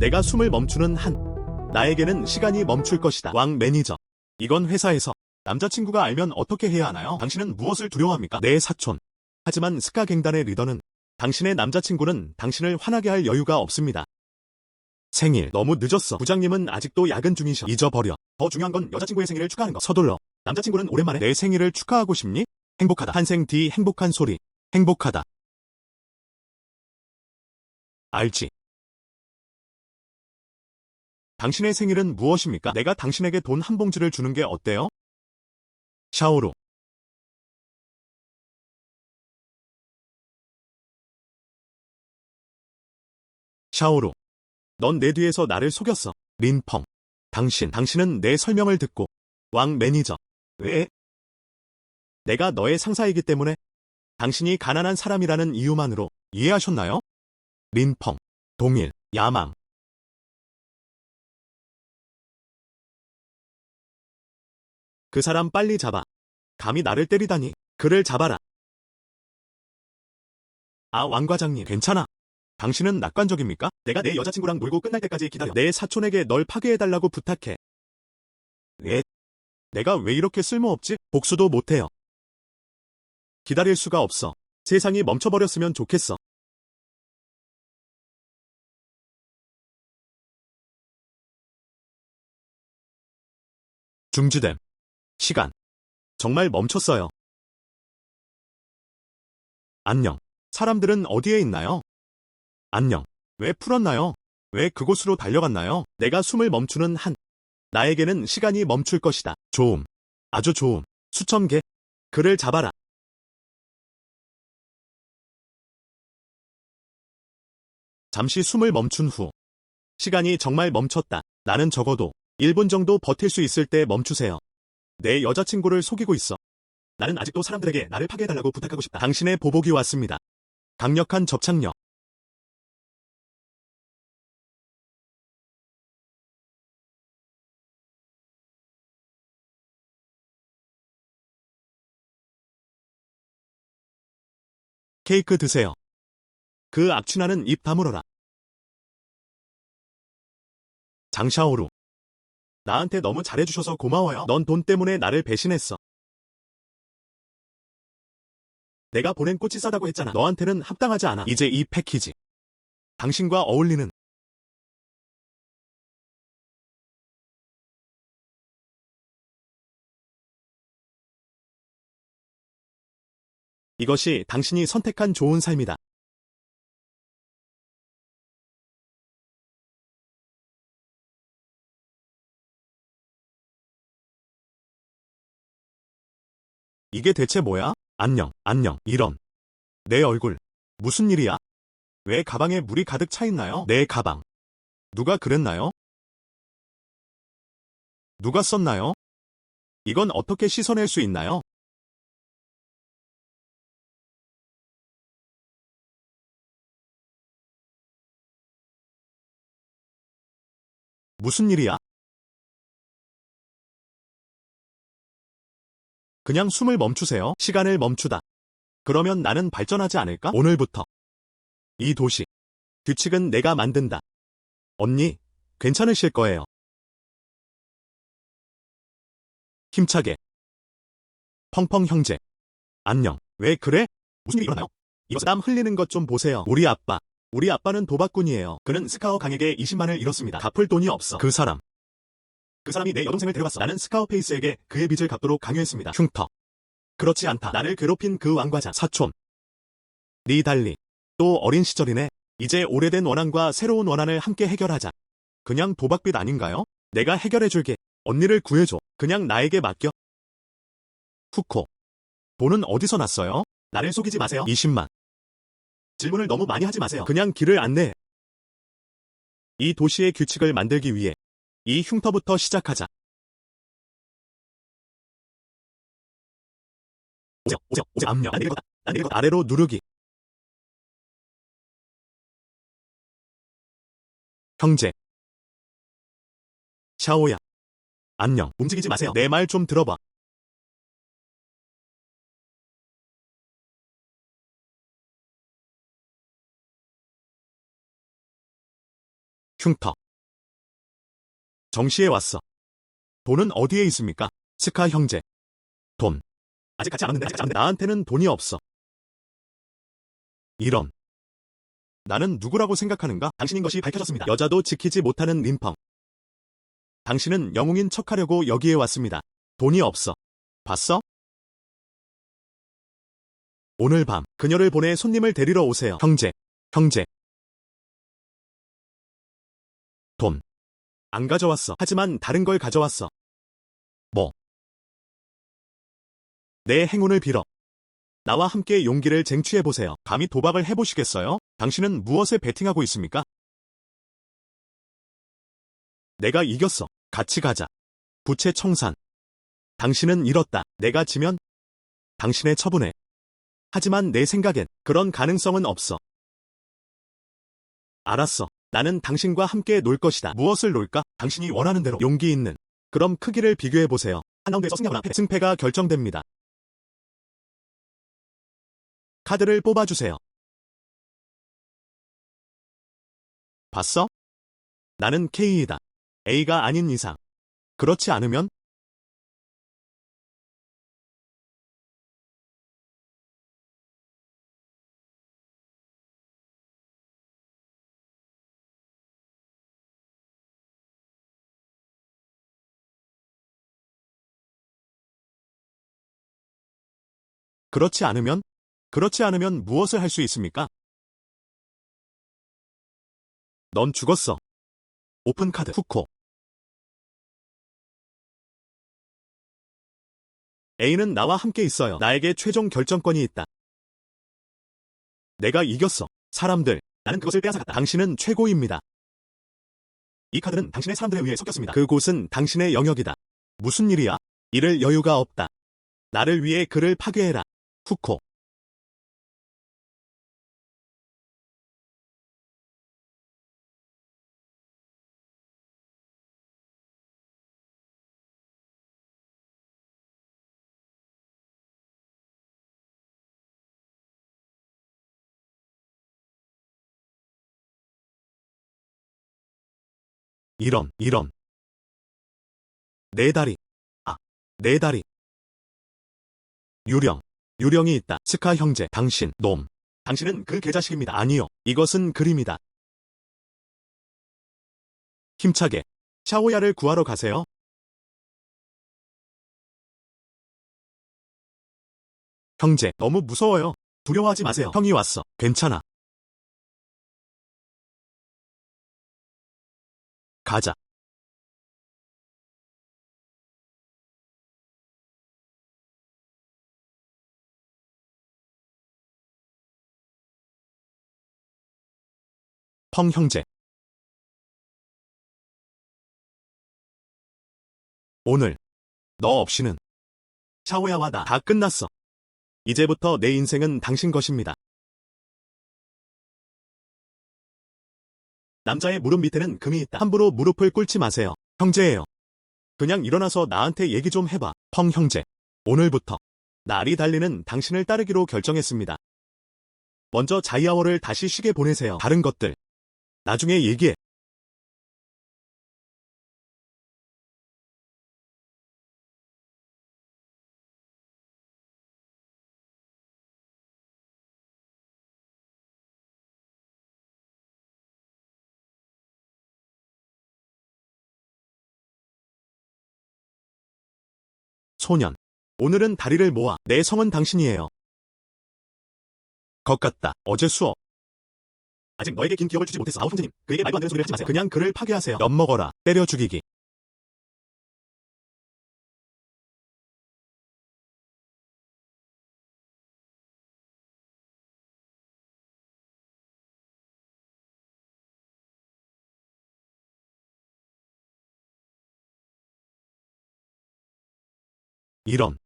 내가 숨을 멈추는 한. 나에게는 시간이 멈출 것이다. 왕 매니저. 이건 회사에서 남자친구가 알면 어떻게 해야 하나요? 당신은 무엇을 두려워합니까? 내 사촌. 하지만 스카 갱단의 리더는 당신의 남자친구는 당신을 화나게 할 여유가 없습니다. 생일 너무 늦었어. 부장님은 아직도 야근 중이셔. 잊어버려. 더 중요한 건 여자친구의 생일을 축하하는 거. 서둘러. 남자친구는 오랜만에 내 생일을 축하하고 싶니? 행복하다. 한생 뒤 행복한 소리. 행복하다. 알지. 당신의 생일은 무엇입니까? 내가 당신에게 돈 한 봉지를 주는 게 어때요? 샤오루. 샤오루. 넌 내 뒤에서 나를 속였어. 린펑. 당신은 내 설명을 듣고. 왕 매니저. 왜? 내가 너의 상사이기 때문에 당신이 가난한 사람이라는 이유만으로 이해하셨나요? 린펑. 동일. 야망. 그 사람 빨리 잡아. 감히 나를 때리다니. 그를 잡아라. 아, 왕 과장님. 괜찮아. 당신은 낙관적입니까? 내가 내 여자친구랑 놀고 끝날 때까지 기다려. 내 사촌에게 널 파괴해달라고 부탁해. 왜? 내가 왜 이렇게 쓸모없지? 복수도 못해요. 기다릴 수가 없어. 세상이 멈춰버렸으면 좋겠어. 중지됨. 시간. 정말 멈췄어요. 안녕. 사람들은 어디에 있나요? 안녕. 왜 풀었나요? 왜 그곳으로 달려갔나요? 내가 숨을 멈추는 한. 나에게는 시간이 멈출 것이다. 좋음. 아주 좋음. 수천 개. 그를 잡아라. 잠시 숨을 멈춘 후. 시간이 정말 멈췄다. 나는 적어도 1분 정도 버틸 수 있을 때 멈추세요. 내 여자친구를 속이고 있어. 나는 아직도 사람들에게 나를 파괴해달라고 부탁하고 싶다. 당신의 보복이 왔습니다. 강력한 접착력. 케이크 드세요. 그 악취나는 입 다물어라. 장샤오루. 나한테 너무 잘해주셔서 고마워요. 넌 돈 때문에 나를 배신했어. 내가 보낸 꽃이 싸다고 했잖아. 너한테는 합당하지 않아. 이제 이 패키지. 당신과 어울리는. 이것이 당신이 선택한 좋은 삶이다. 이게 대체 뭐야? 안녕, 이런. 내 얼굴. 무슨 일이야? 왜 가방에 물이 가득 차 있나요? 내 가방. 누가 그랬나요? 누가 썼나요? 이건 어떻게 씻어낼 수 있나요? 무슨 일이야? 그냥 숨을 멈추세요. 시간을 멈추다. 그러면 나는 발전하지 않을까? 오늘부터. 이 도시. 규칙은 내가 만든다. 언니, 괜찮으실 거예요. 힘차게. 펑펑 형제. 안녕. 왜 그래? 무슨 일이 일어나요? 이거 땀 흘리는 것 좀 보세요. 우리 아빠. 우리 아빠는 도박꾼이에요. 그는 스카어 강에게 20만을 잃었습니다. 갚을 돈이 없어. 그 사람. 그 사람이 내 여동생을 데려갔어. 나는 스카어 페이스에게 그의 빚을 갚도록 강요했습니다. 흉터. 그렇지 않다. 나를 괴롭힌 그 왕과자. 사촌. 니달리. 또 어린 시절이네. 이제 오래된 원한과 새로운 원한을 함께 해결하자. 그냥 도박빚 아닌가요? 내가 해결해줄게. 언니를 구해줘. 그냥 나에게 맡겨. 후코. 돈은 어디서 났어요? 나를 속이지 마세요. 20만. 질문을 너무 많이 하지 마세요. 그냥 길을 안내해. 이 도시의 규칙을 만들기 위해 이 흉터부터 시작하자. 오세요. 압력. 난 읽었다. 아래로 누르기. 형제. 샤오야. 안녕. 움직이지 마세요. 내 말 좀 들어봐. 흉터. 정시에 왔어. 돈은 어디에 있습니까? 스카 형제. 돈. 아직 갖지 않았는데. 나한테는 돈이 없어. 이런. 나는 누구라고 생각하는가? 당신인 것이 밝혀졌습니다. 여자도 지키지 못하는 림펑. 당신은 영웅인 척하려고 여기에 왔습니다. 돈이 없어. 봤어? 오늘 밤 그녀를 보내 손님을 데리러 오세요. 형제. 돈. 안 가져왔어. 하지만 다른 걸 가져왔어. 뭐? 내 행운을 빌어. 나와 함께 용기를 쟁취해보세요. 감히 도박을 해보시겠어요? 당신은 무엇에 베팅하고 있습니까? 내가 이겼어. 같이 가자. 부채 청산. 당신은 잃었다. 내가 지면 당신의 처분해. 하지만 내 생각엔 그런 가능성은 없어. 알았어. 나는 당신과 함께 놀 것이다. 무엇을 놀까? 당신이 원하는 대로. 용기 있는. 그럼 크기를 비교해보세요. 한 라운드에서 승리하거나 승패가 결정됩니다. 카드를 뽑아주세요. 봤어? 나는 K이다. A가 아닌 이상. 그렇지 않으면? 그렇지 않으면? 그렇지 않으면 무엇을 할 수 있습니까? 넌 죽었어. 오픈 카드. 후코. A는 나와 함께 있어요. 나에게 최종 결정권이 있다. 내가 이겼어. 사람들, 나는 그것을 빼앗아갔다. 당신은 최고입니다. 이 카드는 당신의 사람들에 의해 섞였습니다. 그곳은 당신의 영역이다. 무슨 일이야? 이럴 여유가 없다. 나를 위해 그를 파괴해라. 후코. 이런. 내 다리. 내 다리. 유령이 있다. 스카 형제, 당신, 놈. 당신은 그 개자식입니다. 아니요. 이것은 그림이다. 힘차게. 샤오야를 구하러 가세요. 형제, 너무 무서워요. 두려워하지 마세요. 형이 왔어. 괜찮아. 가자. 펑 형제. 오늘 너 없이는 샤오야와 나 다 끝났어. 이제부터 내 인생은 당신 것입니다. 남자의 무릎 밑에는 금이 있다. 함부로 무릎을 꿇지 마세요. 형제예요. 그냥 일어나서 나한테 얘기 좀 해봐. 펑 형제. 오늘부터 날이 달리는 당신을 따르기로 결정했습니다. 먼저 자이아워를 다시 쉬게 보내세요. 다른 것들 나중에 얘기해. 소년. 오늘은 다리를 모아. 내 성은 당신이에요. 것 같다. 어제 수업. 아직 너에게 긴 기억을 주지 못했어. 아우 형제님. 그에게 말도 안 되는 소리를 하지 마세요. 그냥 그를 파괴하세요. 엿먹어라. 때려 죽이기. 이런.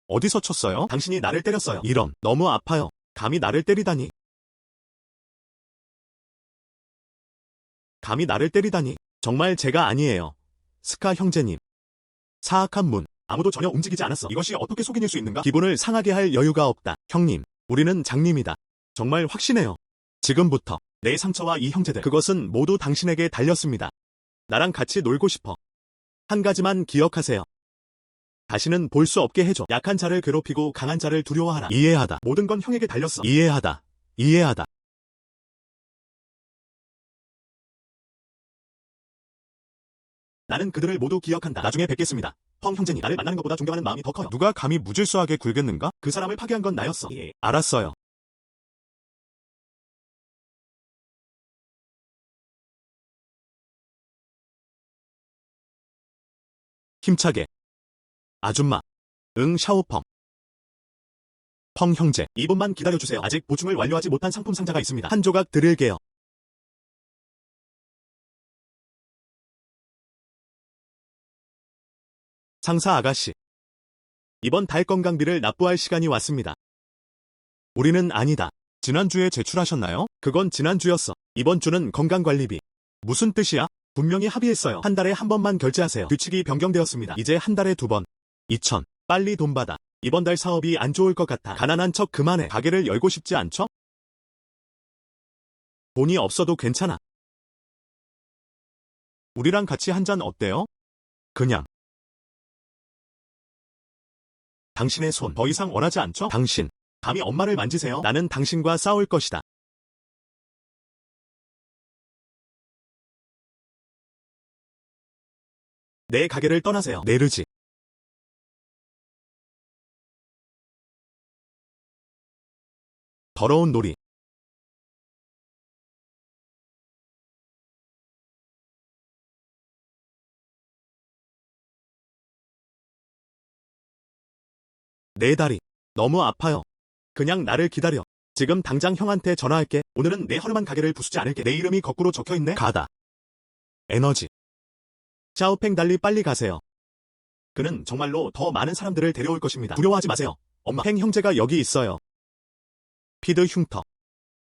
어디서 쳤어요? 당신이 나를 때렸어요. 이런. 너무 아파요. 감히 나를 때리다니. 정말 제가 아니에요. 스카 형제님. 사악한 문. 아무도 전혀 움직이지 않았어. 이것이 어떻게 속이닐 수 있는가? 기분을 상하게 할 여유가 없다. 형님, 우리는 장님이다. 정말 확신해요. 지금부터 내 상처와 이 형제들, 그것은 모두 당신에게 달렸습니다. 나랑 같이 놀고 싶어. 한 가지만 기억하세요. 다시는 볼 수 없게 해줘. 약한 자를 괴롭히고 강한 자를 두려워하라. 이해하다. 모든 건 형에게 달렸어. 이해하다. 이해하다. 나는 그들을 모두 기억한다. 나중에 뵙겠습니다. 펑 형제니, 나를 만나는 것보다 존경하는 마음이 더 커요. 누가 감히 무질서하게 굴겠는가? 그 사람을 파괴한 건 나였어. 예, 알았어요. 힘차게. 아줌마. 응, 샤오펑. 펑 형제, 2분만 기다려주세요. 아직 보충을 완료하지 못한 상품 상자가 있습니다. 한 조각 드릴게요. 상사 아가씨. 이번 달 건강비를 납부할 시간이 왔습니다. 우리는 아니다. 지난주에 제출하셨나요? 그건 지난주였어. 이번 주는 건강관리비. 무슨 뜻이야? 분명히 합의했어요. 한 달에 한 번만 결제하세요. 규칙이 변경되었습니다. 이제 한 달에 2번. 2천. 빨리 돈 받아. 이번 달 사업이 안 좋을 것 같아. 가난한 척 그만해. 가게를 열고 싶지 않죠? 돈이 없어도 괜찮아. 우리랑 같이 한 잔 어때요? 그냥. 당신의 손 더 이상 원하지 않죠? 당신. 감히 엄마를 만지세요? 나는 당신과 싸울 것이다. 내 가게를 떠나세요. 네르지. 더러운 놀이. 내 다리. 너무 아파요. 그냥 나를 기다려. 지금 당장 형한테 전화할게. 오늘은 내 허름한 가게를 부수지 않을게. 내 이름이 거꾸로 적혀있네. 가다. 에너지. 샤오팽 달리 빨리 가세요. 그는 정말로 더 많은 사람들을 데려올 것입니다. 두려워하지 마세요. 엄마. 팽 형제가 여기 있어요. 피드 흉터.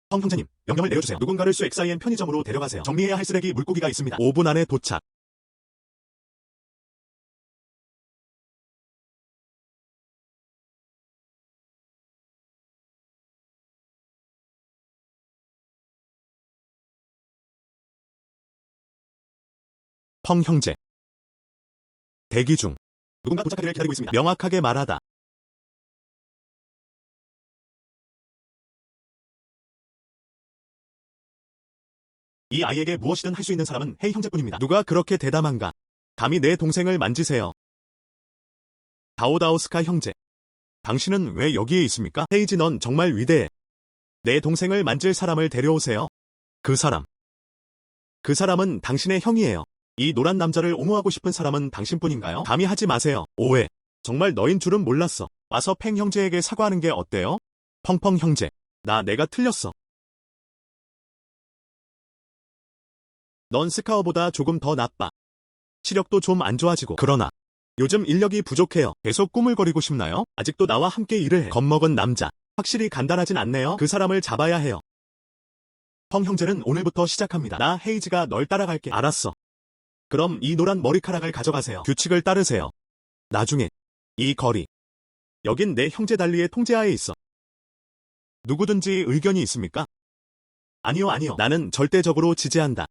펑 형제님, 명령을 내려주세요. 누군가를 수 XIM 편의점으로 데려가세요. 정리해야 할 쓰레기 물고기가 있습니다. 5분 안에 도착. 펑 형제. 대기 중. 누군가 도착하기를 기다리고 있습니다. 명확하게 말하다. 이 아이에게 무엇이든 할 수 있는 사람은 헤이 형제뿐입니다. 누가 그렇게 대담한가? 감히 내 동생을 만지세요. 다오다오스카 형제. 당신은 왜 여기에 있습니까? 헤이지, 넌 정말 위대해. 내 동생을 만질 사람을 데려오세요. 그 사람. 그 사람은 당신의 형이에요. 이 노란 남자를 옹호하고 싶은 사람은 당신뿐인가요? 감히 하지 마세요. 오해. 정말 너인 줄은 몰랐어. 와서 팽 형제에게 사과하는 게 어때요? 펑펑 형제. 내가 틀렸어. 넌 스카어보다 조금 더 나빠. 시력도 좀 안 좋아지고. 그러나 요즘 인력이 부족해요. 계속 꾸물거리고 싶나요? 아직도 나와 함께 일을 해. 겁먹은 남자. 확실히 간단하진 않네요. 그 사람을 잡아야 해요. 펑 형제는 오늘부터 시작합니다. 나 헤이즈가 널 따라갈게. 알았어. 그럼 이 노란 머리카락을 가져가세요. 규칙을 따르세요. 나중에 이 거리. 여긴 내 형제 달리의 통제하에 있어. 누구든지 의견이 있습니까? 아니요, 아니요. 나는 절대적으로 지지한다.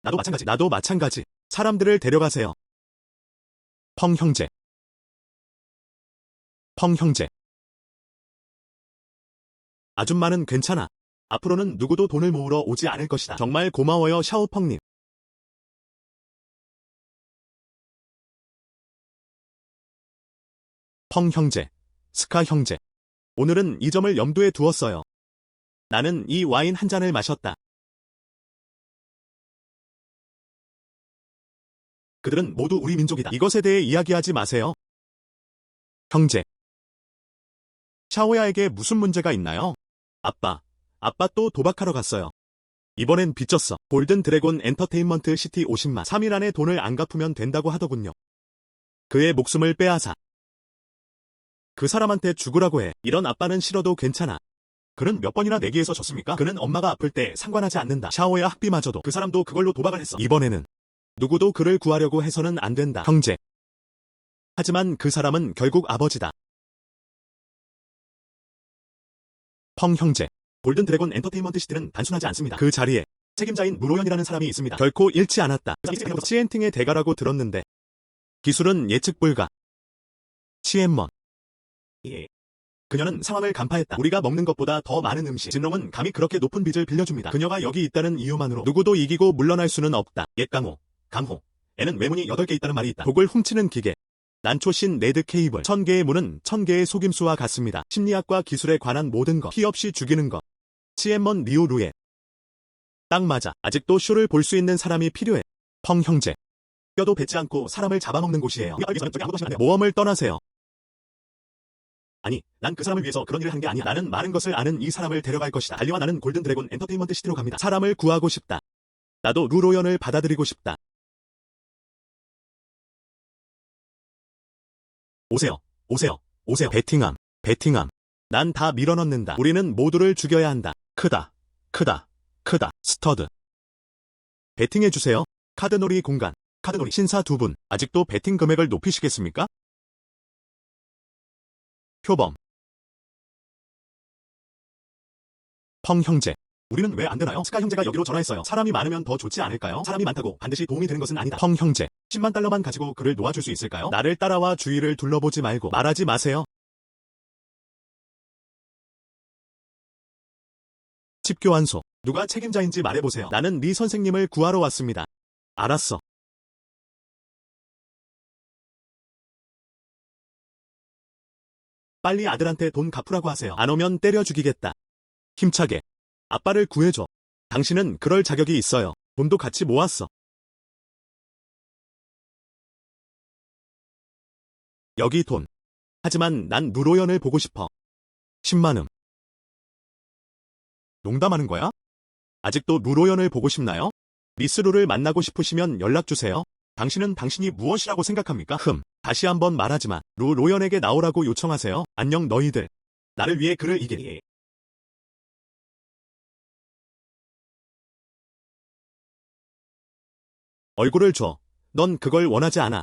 나도 마찬가지. 나도 마찬가지. 사람들을 데려가세요. 펑 형제. 펑 형제. 아줌마는 괜찮아. 앞으로는 누구도 돈을 모으러 오지 않을 것이다. 정말 고마워요, 샤오펑님. 펑 형제. 스카 형제. 오늘은 이 점을 염두에 두었어요. 나는 이 와인 한 잔을 마셨다. 그들은 모두 우리 민족이다. 이것에 대해 이야기하지 마세요. 형제. 샤오야에게 무슨 문제가 있나요? 아빠 또 도박하러 갔어요. 이번엔 빚졌어. 골든 드래곤 엔터테인먼트 시티 50만. 3일 안에 돈을 안 갚으면 된다고 하더군요. 그의 목숨을 빼앗아. 그 사람한테 죽으라고 해. 이런 아빠는 싫어도 괜찮아. 그는 몇 번이나 내기에서 졌습니까? 그는 엄마가 아플 때 상관하지 않는다. 샤오야 학비마저도. 그 사람도 그걸로 도박을 했어. 이번에는 누구도 그를 구하려고 해서는 안 된다. 형제. 하지만 그 사람은 결국 아버지다. 펑 형제. 골든 드래곤 엔터테인먼트 시티는 단순하지 않습니다. 그 자리에 책임자인 무로연이라는 사람이 있습니다. 결코 잃지 않았다. 치엔팅의 대가라고 들었는데 기술은 예측 불가. 치엔먼. 예. 그녀는 상황을 간파했다. 우리가 먹는 것보다 더 많은 음식. 진롱은 감히 그렇게 높은 빚을 빌려줍니다. 그녀가 여기 있다는 이유만으로 누구도 이기고 물러날 수는 없다. 옛 강호, 강호. 에는 외문이 8개 있다는 말이 있다. 독을 훔치는 기계. 난초신 레드 케이블. 1000개의 문은 1000개의 속임수와 같습니다. 심리학과 기술에 관한 모든 것. 피 없이 죽이는 것. 치엔먼 리오루에. 딱 맞아. 아직도 쇼를 볼 수 있는 사람이 필요해. 펑 형제. 뼈도 뱉지 않고 사람을 잡아먹는 곳이에요. 모험을 떠나세요. 아니, 난 그 사람을 위해서 그런 일을 한 게 아니야. 나는 많은 것을 아는 이 사람을 데려갈 것이다. 달리와 나는 골든 드래곤 엔터테인먼트 시티로 갑니다. 사람을 구하고 싶다. 나도 루로연을 받아들이고 싶다. 오세요. 오세요. 오세요. 베팅함. 베팅함. 난 다 밀어넣는다. 우리는 모두를 죽여야 한다. 크다. 크다. 크다. 스터드. 베팅해주세요. 카드놀이 공간. 카드놀이 신사 2분. 아직도 베팅 금액을 높이시겠습니까? 표범. 펑 형제. 우리는 왜 안 되나요? 스카 형제가 여기로 전화했어요. 사람이 많으면 더 좋지 않을까요? 사람이 많다고 반드시 도움이 되는 것은 아니다. 펑 형제. 10만 달러만 가지고 그를 놓아줄 수 있을까요? 나를 따라와 주위를 둘러보지 말고 말하지 마세요. 집교환소. 누가 책임자인지 말해보세요. 나는 네 선생님을 구하러 왔습니다. 알았어. 빨리 아들한테 돈 갚으라고 하세요. 안 오면 때려 죽이겠다. 힘차게. 아빠를 구해줘. 당신은 그럴 자격이 있어요. 돈도 같이 모았어. 여기 돈. 하지만 난 누로연을 보고 싶어. 10만음. 농담하는 거야? 아직도 누로연을 보고 싶나요? 미스루를 만나고 싶으시면 연락주세요. 당신은 당신이 무엇이라고 생각합니까? 다시 한번 말하지마. 루로연에게 나오라고 요청하세요. 안녕 너희들. 나를 위해 그를 이기리. 얼굴을 줘. 넌 그걸 원하지 않아.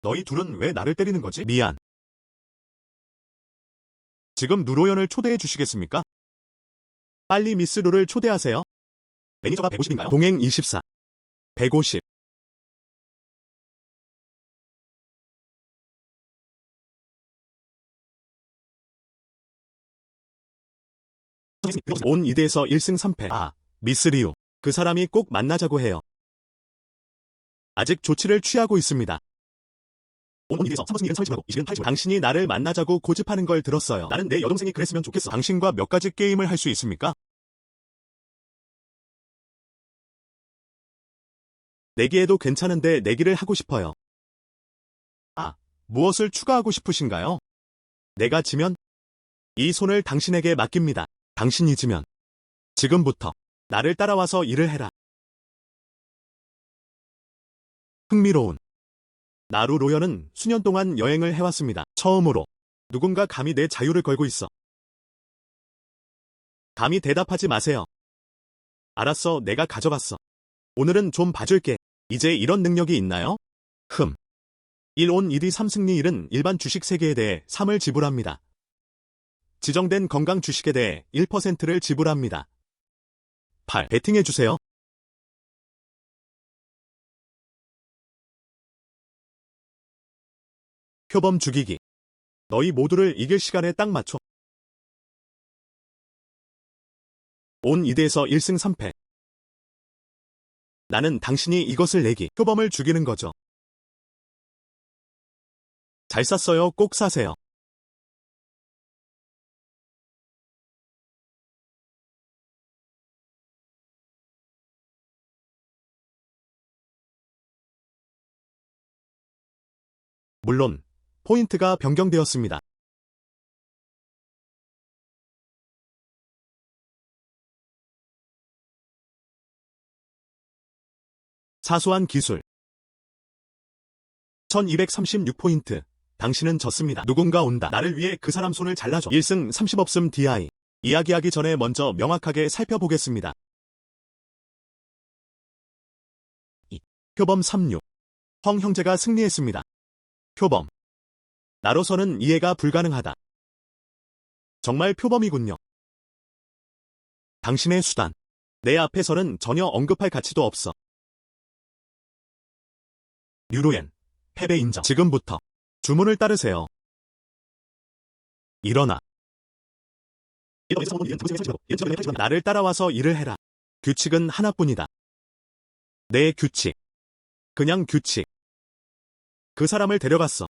너희 둘은 왜 나를 때리는 거지? 미안. 지금 누로연을 초대해 주시겠습니까? 빨리 미스 루를 초대하세요. 매니저가 150인가요? 동행 24. 150. 온 2대에서 1승 3패. 아, 미스 리우. 그 사람이 꼭 만나자고 해요. 아직 조치를 취하고 있습니다. 온 2대에서 3승 1은 30하고 20은 80. 당신이 나를 만나자고 고집하는 걸 들었어요. 나는 내 여동생이 그랬으면 좋겠어. 당신과 몇 가지 게임을 할 수 있습니까? 내기해도 괜찮은데 내기를 하고 싶어요. 아, 무엇을 추가하고 싶으신가요? 내가 지면 이 손을 당신에게 맡깁니다. 당신이 지면 지금부터 나를 따라와서 일을 해라. 흥미로운. 나루 로연은 수년 동안 여행을 해왔습니다. 처음으로 누군가 감히 내 자유를 걸고 있어. 감히 대답하지 마세요. 알았어, 내가 가져갔어. 오늘은 좀 봐줄게. 이제 이런 능력이 있나요? 1온 1위 3승리 1은 일반 주식 세계에 대해 3을 지불합니다. 지정된 건강 주식에 대해 1%를 지불합니다. 8. 베팅해주세요. 표범 죽이기. 너희 모두를 이길 시간에 딱 맞춰. 온 2대에서 1승 3패. 나는 당신이 이것을 내기. 표범을 죽이는 거죠. 잘 샀어요. 꼭 사세요. 물론 포인트가 변경되었습니다. 사소한 기술. 1236포인트. 당신은 졌습니다. 누군가 온다. 나를 위해 그 사람 손을 잘라줘. 1승 30 없음 DI. 이야기하기 전에 먼저 명확하게 살펴보겠습니다. 표범 36. 펑 형제가 승리했습니다. 표범. 나로서는 이해가 불가능하다. 정말 표범이군요. 당신의 수단. 내 앞에서는 전혀 언급할 가치도 없어. 류로엔. 패배 인정. 지금부터 주문을 따르세요. 일어나. 나를 따라와서 일을 해라. 규칙은 하나뿐이다. 내 규칙. 그냥 규칙. 그 사람을 데려갔어.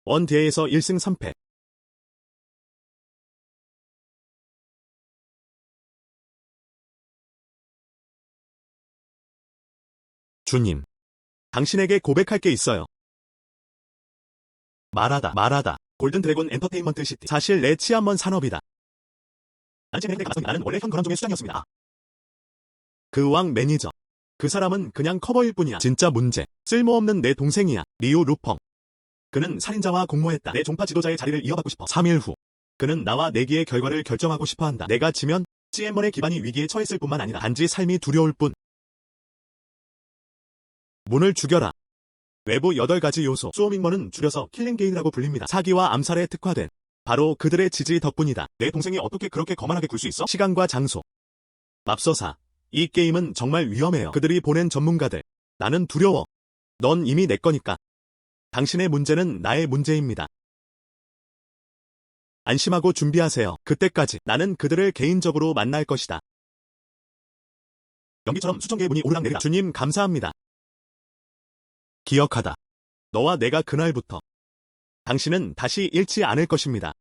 원대회에서 1승 3패. 주님. 당신에게 고백할 게 있어요. 말하다. 골든 드래곤 엔터테인먼트 시티. 사실 내 치안먼 산업이다. 나는 원래 현 거람종의 수장이었습니다. 그 왕 매니저. 그 사람은 그냥 커버일 뿐이야. 진짜 문제. 쓸모없는 내 동생이야. 리우 루펑. 그는 살인자와 공모했다. 내 종파 지도자의 자리를 이어받고 싶어. 3일 후. 그는 나와 내기의 결과를 결정하고 싶어 한다. 내가 지면 CM먼의 기반이 위기에 처했을 뿐만 아니라 단지 삶이 두려울 뿐. 문을 죽여라. 외부 8가지 요소. 소밍먼은 줄여서 킬링게임이라고 불립니다. 사기와 암살에 특화된 바로 그들의 지지 덕분이다. 내 동생이 어떻게 그렇게 거만하게 굴 수 있어? 시간과 장소. 맙소사. 이 게임은 정말 위험해요. 그들이 보낸 전문가들. 나는 두려워. 넌 이미 내 거니까. 당신의 문제는 나의 문제입니다. 안심하고 준비하세요. 그때까지 나는 그들을 개인적으로 만날 것이다. 연기처럼 수천 개의 문이 오르락내리락. 주님 감사합니다. 기억하다. 너와 내가 그날부터 당신은 다시 잃지 않을 것입니다.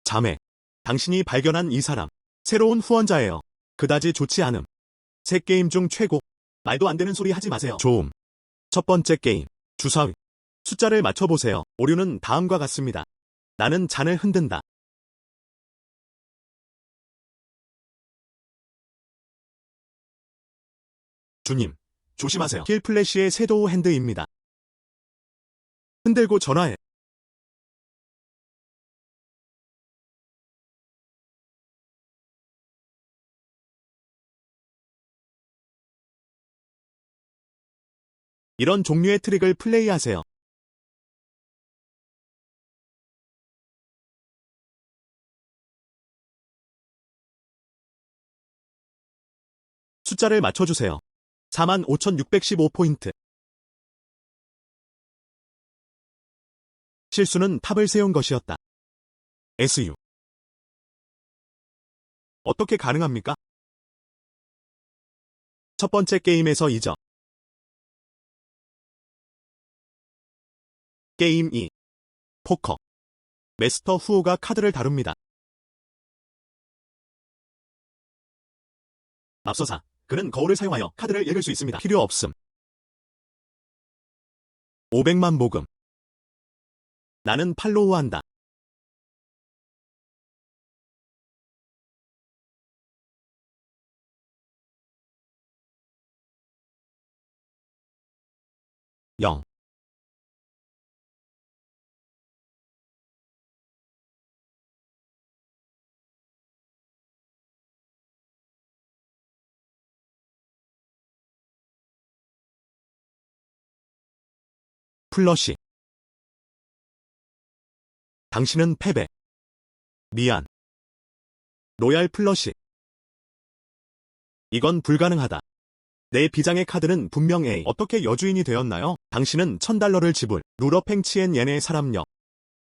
자매. 당신이 발견한 이 사람. 새로운 후원자예요. 그다지 좋지 않음. 세 게임 중 최고. 말도 안 되는 소리 하지 마세요. 좋음. 첫 번째 게임. 주사위. 숫자를 맞춰보세요. 오류는 다음과 같습니다. 나는 잔을 흔든다. 주님. 조심하세요. 힐 플래시의 섀도우 핸드입니다. 흔들고 전화해. 이런 종류의 트릭을 플레이하세요. 숫자를 맞춰주세요. 45,615포인트. 실수는 탑을 세운 것이었다. SU. 어떻게 가능합니까? 첫 번째 게임에서 잊어. 게임 2. 포커. 메스터 후오가 카드를 다룹니다. 맙소사. 그는 거울을 사용하여 카드를 읽을 수 있습니다. 필요 없음. 500만 모금. 나는 팔로우한다. 영. 플러시. 당신은 패배. 미안. 로얄 플러시. 이건 불가능하다. 내 비장의 카드는 분명 A. 어떻게 여주인이 되었나요? 당신은 $1000를 지불. 루러팽치엔 옌의 사람력.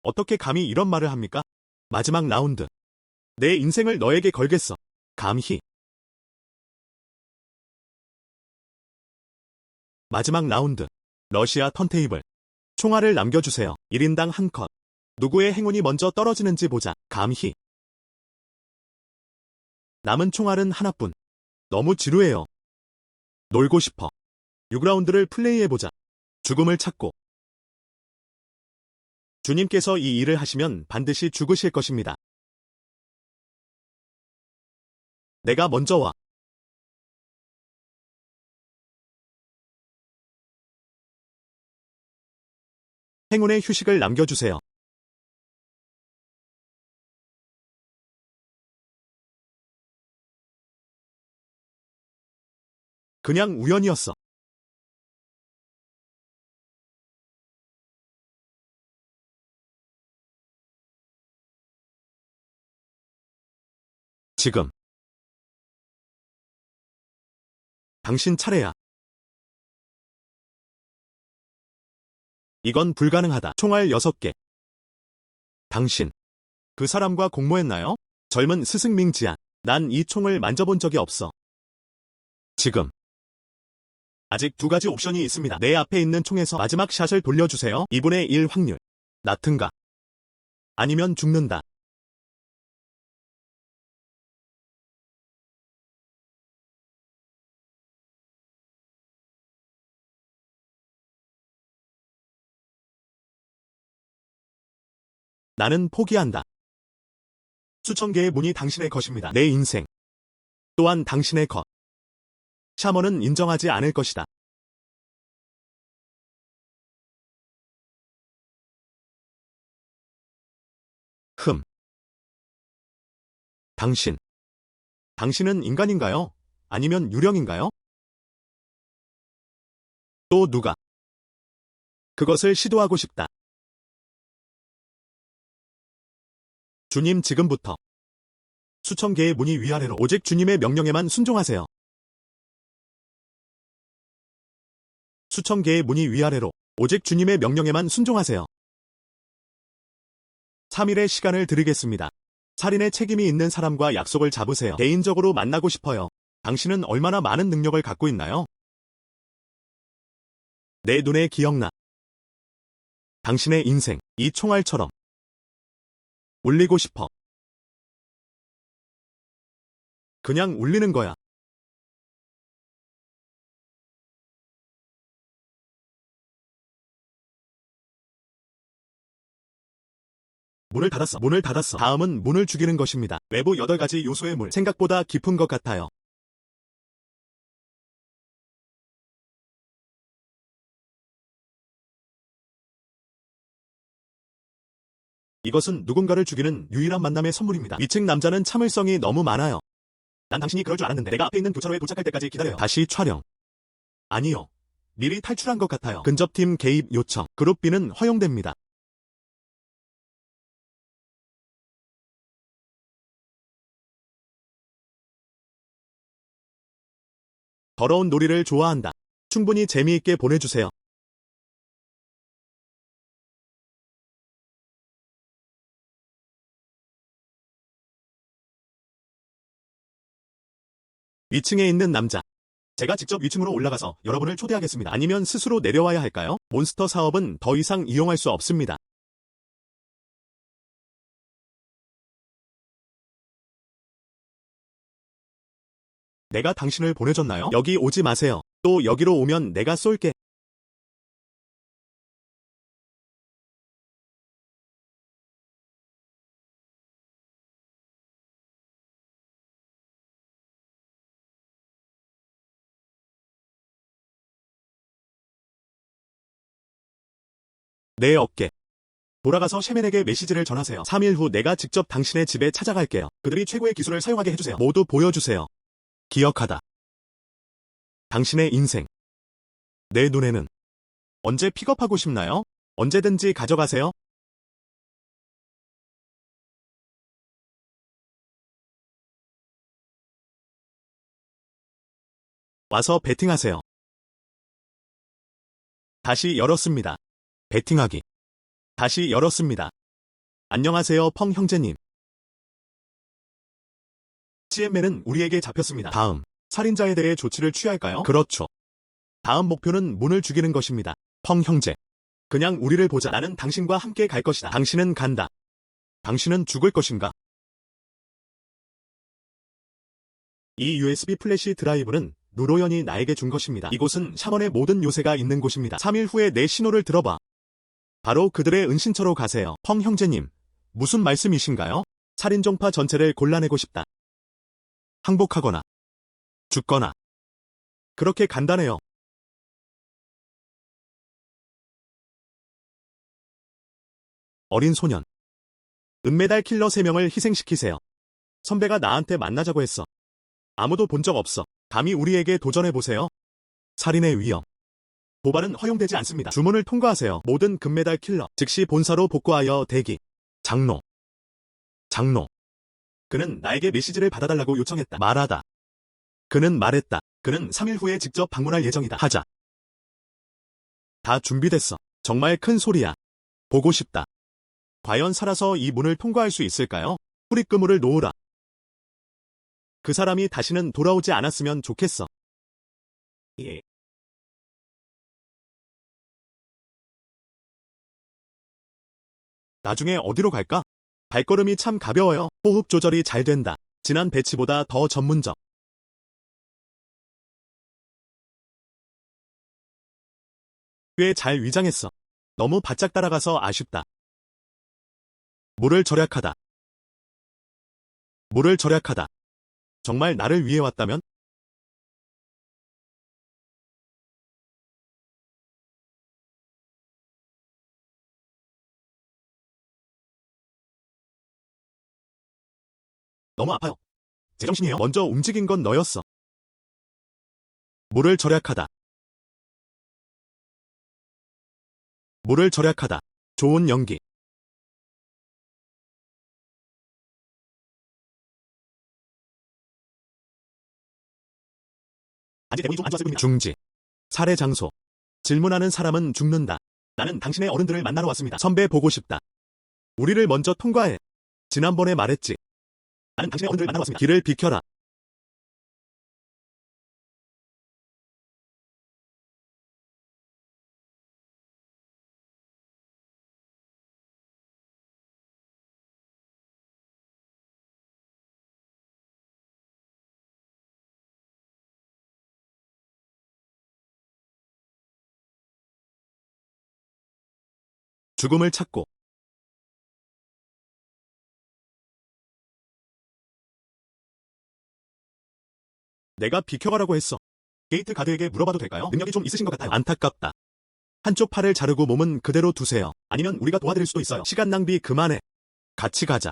어떻게 감히 이런 말을 합니까? 마지막 라운드. 내 인생을 너에게 걸겠어. 감히. 마지막 라운드. 러시아 턴테이블. 총알을 남겨주세요. 1인당 한 컷. 누구의 행운이 먼저 떨어지는지 보자. 감히. 남은 총알은 하나뿐. 너무 지루해요. 놀고 싶어. 6라운드를 플레이해보자. 죽음을 찾고. 주님께서 이 일을 하시면 반드시 죽으실 것입니다. 내가 먼저 와. 행운의 휴식을 남겨주세요. 그냥 우연이었어. 지금. 당신 차례야. 이건 불가능하다. 총알 6개. 당신. 그 사람과 공모했나요? 젊은 스승밍 지안. 난 이 총을 만져본 적이 없어. 지금. 아직 2가지 옵션이 있습니다. 내 앞에 있는 총에서 마지막 샷을 돌려주세요. 2분의 1 확률. 나튼가. 아니면 죽는다. 나는 포기한다. 수천 개의 문이 당신의 것입니다. 내 인생. 또한 당신의 것. 샤먼은 인정하지 않을 것이다. 당신. 당신은 인간인가요? 아니면 유령인가요? 또 누가? 그것을 시도하고 싶다. 주님 지금부터. 수천 개의 문이 위아래로 오직 주님의 명령에만 순종하세요. 수천 개의 문이 위아래로 오직 주님의 명령에만 순종하세요. 3일의 시간을 드리겠습니다. 살인의 책임이 있는 사람과 약속을 잡으세요. 개인적으로 만나고 싶어요. 당신은 얼마나 많은 능력을 갖고 있나요? 내 눈에 기억나. 당신의 인생, 이 총알처럼 울리고 싶어. 그냥 울리는 거야. 문을 닫았어. 문을 닫았어. 다음은 문을 죽이는 것입니다. 외부 8가지 요소의 물. 생각보다 깊은 것 같아요. 이것은 누군가를 죽이는 유일한 만남의 선물입니다. 위층 남자는 참을성이 너무 많아요. 난 당신이 그럴 줄 알았는데 내가 앞에 있는 교차로에 도착할 때까지 기다려요. 다시 촬영. 아니요. 미리 탈출한 것 같아요. 근접팀 개입 요청. 그룹 B는 허용됩니다. 더러운 놀이를 좋아한다. 충분히 재미있게 보내주세요. 위층에 있는 남자. 제가 직접 위층으로 올라가서 여러분을 초대하겠습니다. 아니면 스스로 내려와야 할까요? 몬스터 사업은 더 이상 이용할 수 없습니다. 내가 당신을 보내줬나요? 여기 오지 마세요. 또 여기로 오면 내가 쏠게. 내 어깨. 돌아가서 셰멘에게 메시지를 전하세요. 3일 후 내가 직접 당신의 집에 찾아갈게요. 그들이 최고의 기술을 사용하게 해주세요. 모두 보여주세요. 기억하다. 당신의 인생. 내 눈에는. 언제 픽업하고 싶나요? 언제든지 가져가세요. 와서 베팅하세요. 다시 열었습니다. 베팅하기. 다시 열었습니다. 안녕하세요, 펑 형제님. CM맨은 우리에게 잡혔습니다. 다음, 살인자에 대해 조치를 취할까요? 그렇죠. 다음 목표는 문을 죽이는 것입니다. 펑 형제. 그냥 우리를 보자. 나는 당신과 함께 갈 것이다. 당신은 간다. 당신은 죽을 것인가? 이 USB 플래시 드라이브는 누로연이 나에게 준 것입니다. 이곳은 샤먼의 모든 요새가 있는 곳입니다. 3일 후에 내 신호를 들어봐. 바로 그들의 은신처로 가세요. 펑 형제님, 무슨 말씀이신가요? 살인종파 전체를 골라내고 싶다. 항복하거나 죽거나. 그렇게 간단해요. 어린 소년. 은메달 킬러 3명을 희생시키세요. 선배가 나한테 만나자고 했어. 아무도 본 적 없어. 감히 우리에게 도전해보세요. 살인의 위험. 도발은 허용되지 않습니다. 주문을 통과하세요. 모든 금메달 킬러. 즉시 본사로 복구하여 대기. 장로. 장로. 그는 나에게 메시지를 받아달라고 요청했다. 말하다. 그는 말했다. 그는 3일 후에 직접 방문할 예정이다. 하자. 다 준비됐어. 정말 큰 소리야. 보고 싶다. 과연 살아서 이 문을 통과할 수 있을까요? 후리끄물을 놓으라. 그 사람이 다시는 돌아오지 않았으면 좋겠어. 예. 나중에 어디로 갈까? 발걸음이 참 가벼워요. 호흡 조절이 잘 된다. 지난 배치보다 더 전문적. 꽤 잘 위장했어. 너무 바짝 따라가서 아쉽다. 물을 절약하다. 물을 절약하다. 정말 나를 위해 왔다면? 너무 아파요. 제정신이에요. 먼저 움직인 건 너였어. 물을 절약하다. 물을 절약하다. 좋은 연기. 아직 대본이 좀 안 좋았을 뿐입니다. 중지. 살해 장소. 질문하는 사람은 죽는다. 나는 당신의 어른들을 만나러 왔습니다. 선배 보고 싶다. 우리를 먼저 통과해. 지난번에 말했지. 나는 당신의 어른들을 만나러 왔습니다. 길을 비켜라. 죽음을 찾고. 내가 비켜가라고 했어. 게이트 가드에게 물어봐도 될까요? 능력이 좀 있으신 것 같아요. 안타깝다. 한쪽 팔을 자르고 몸은 그대로 두세요. 아니면 우리가 도와드릴 수도 있어요. 시간 낭비 그만해. 같이 가자.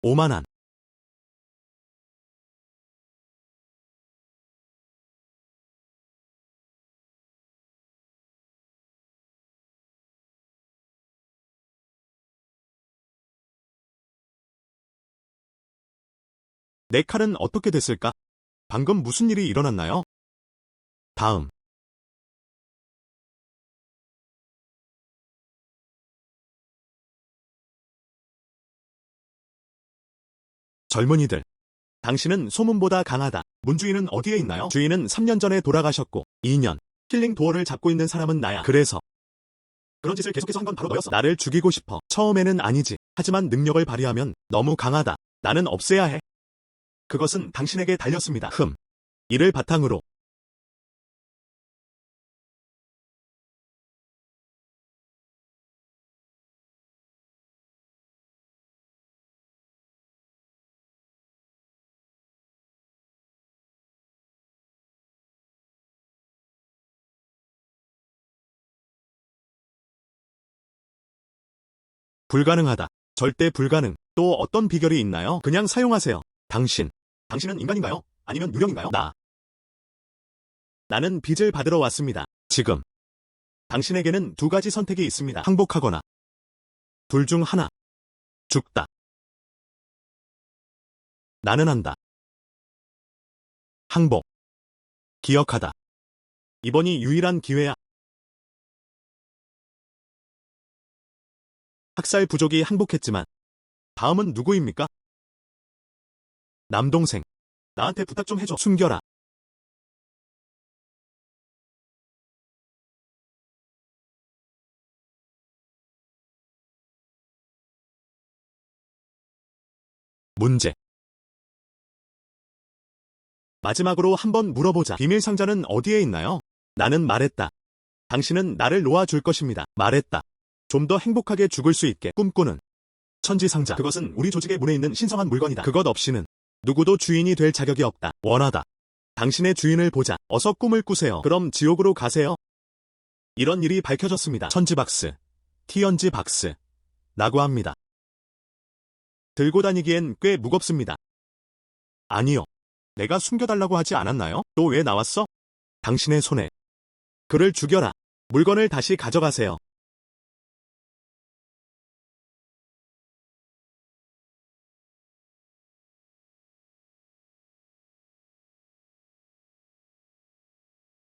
오만한. 내 칼은 어떻게 됐을까? 방금 무슨 일이 일어났나요? 다음. 젊은이들. 당신은 소문보다 강하다. 문주인은 어디에 있나요? 주인은 3년 전에 돌아가셨고 2년. 킬링 도어를 잡고 있는 사람은 나야. 그래서 그런 짓을 계속해서 한 건 바로 너였어. 나를 죽이고 싶어. 처음에는 아니지. 하지만 능력을 발휘하면 너무 강하다. 나는 없애야 해. 그것은 당신에게 달렸습니다. 이를 바탕으로 불가능하다. 절대 불가능. 또 어떤 비결이 있나요? 그냥 사용하세요. 당신은 인간인가요? 아니면 유령인가요? 나는 빚을 받으러 왔습니다. 지금. 당신에게는 두 가지 선택이 있습니다. 항복하거나 둘 중 하나. 죽다. 나는 한다. 항복. 기억하다. 이번이 유일한 기회야. 학살 부족이 항복했지만 다음은 누구입니까? 남동생. 나한테 부탁 좀 해줘. 숨겨라. 문제. 마지막으로 한번 물어보자. 비밀 상자는 어디에 있나요? 나는 말했다. 당신은 나를 놓아줄 것입니다. 말했다. 좀 더 행복하게 죽을 수 있게 꿈꾸는 천지상자. 그것은 우리 조직의 문에 있는 신성한 물건이다. 그것 없이는 누구도 주인이 될 자격이 없다. 원하다. 당신의 주인을 보자. 어서 꿈을 꾸세요. 그럼 지옥으로 가세요. 이런 일이 밝혀졌습니다. 천지박스. 티언지박스. 라고 합니다. 들고 다니기엔 꽤 무겁습니다. 아니요. 내가 숨겨달라고 하지 않았나요? 또 왜 나왔어? 당신의 손에 그를 죽여라. 물건을 다시 가져가세요.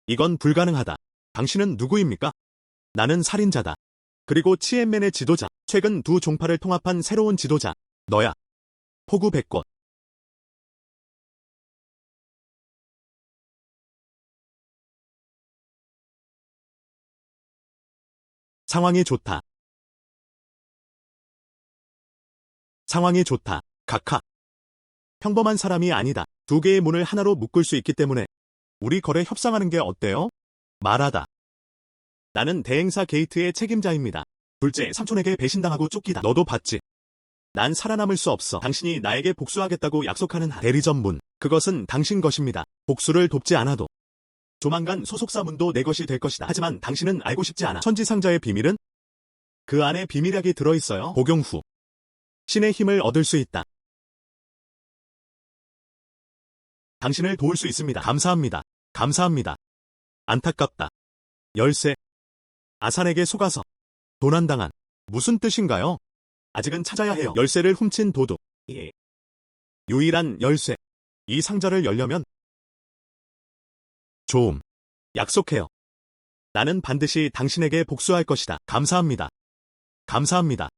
이건 불가능하다. 당신은 누구입니까? 나는 살인자다. 그리고 치엔맨의 지도자, 최근 두 종파를 통합한 새로운 지도자, 너야. 호구 백꽃. 상황이 좋다. 상황이 좋다. 카카. 평범한 사람이 아니다. 두 개의 문을 하나로 묶을 수 있기 때문에 우리 거래 협상하는 게 어때요? 말하다. 나는 대행사 게이트의 책임자입니다. 둘째, 삼촌에게 배신당하고 쫓기다. 너도 봤지? 난 살아남을 수 없어. 당신이 나에게 복수하겠다고 약속하는 한 대리점 문. 그것은 당신 것입니다. 복수를 돕지 않아도 조만간 소속사 문도 내 것이 될 것이다. 하지만 당신은 알고 싶지 않아. 천지상자의 비밀은? 그 안에 비밀약이 들어있어요. 복용 후 신의 힘을 얻을 수 있다. 당신을 도울 수 있습니다. 감사합니다. 감사합니다. 안타깝다. 열쇠. 아산에게 속아서 도난당한. 무슨 뜻인가요? 아직은 찾아야 해요. 열쇠를 훔친 도둑. 예. 유일한 열쇠. 이 상자를 열려면 좀 약속해요. 나는 반드시 당신에게 복수할 것이다. 감사합니다. 감사합니다.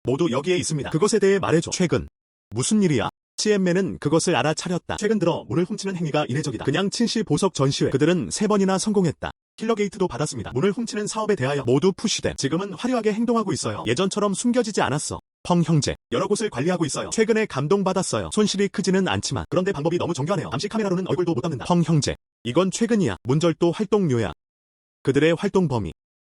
모두 여기에 있습니다. 그것에 대해 말해줘. 최근 무슨 일이야? 치엔맨은 그것을 알아차렸다. 최근 들어 문을 훔치는 행위가 이례적이다. 그냥 친시 보석 전시회. 그들은 3번이나 성공했다. 킬러게이트도 받았습니다. 문을 훔치는 사업에 대하여 모두 푸시됨. 지금은 화려하게 행동하고 있어요. 예전처럼 숨겨지지 않았어. 펑 형제. 여러 곳을 관리하고 있어요. 최근에 감동받았어요. 손실이 크지는 않지만 그런데 방법이 너무 정교하네요. 암시 카메라로는 얼굴도 못 담는다. 펑 형제. 이건 최근이야. 문절도 활동료야. 그들의 활동 범위.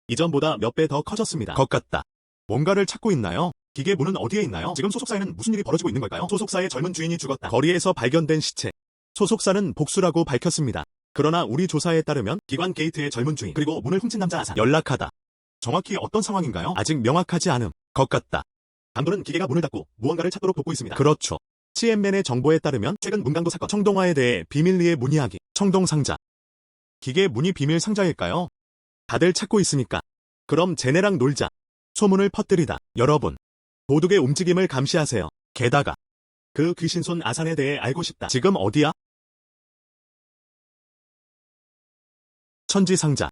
이전보다 몇 배 더 커졌습니다. 것 같다. 뭔가를 찾고 있나요? 기계 문은 어디에 있나요? 지금 소속사에는 무슨 일이 벌어지고 있는 걸까요? 소속사의 젊은 주인이 죽었다. 거리에서 발견된 시체. 소속사는 복수라고 밝혔습니다. 그러나 우리 조사에 따르면 기관 게이트의 젊은 주인 그리고 문을 훔친 남자 아산 연락하다. 정확히 어떤 상황인가요? 아직 명확하지 않음. 것 같다. 감독은 기계가 문을 닫고 무언가를 찾도록 돕고 있습니다. 그렇죠. 치엔맨의 정보에 따르면 최근 문강도 사건 청동화에 대해 비밀리에 문이야기. 청동상자. 기계 문이 비밀 상자일까요? 다들 찾고 있으니까. 그럼 쟤네랑 놀자. 소문을 퍼뜨리다. 여러분. 도둑의 움직임을 감시하세요. 게다가 그 귀신손 아산에 대해 알고 싶다. 지금 어디야? 천지상자.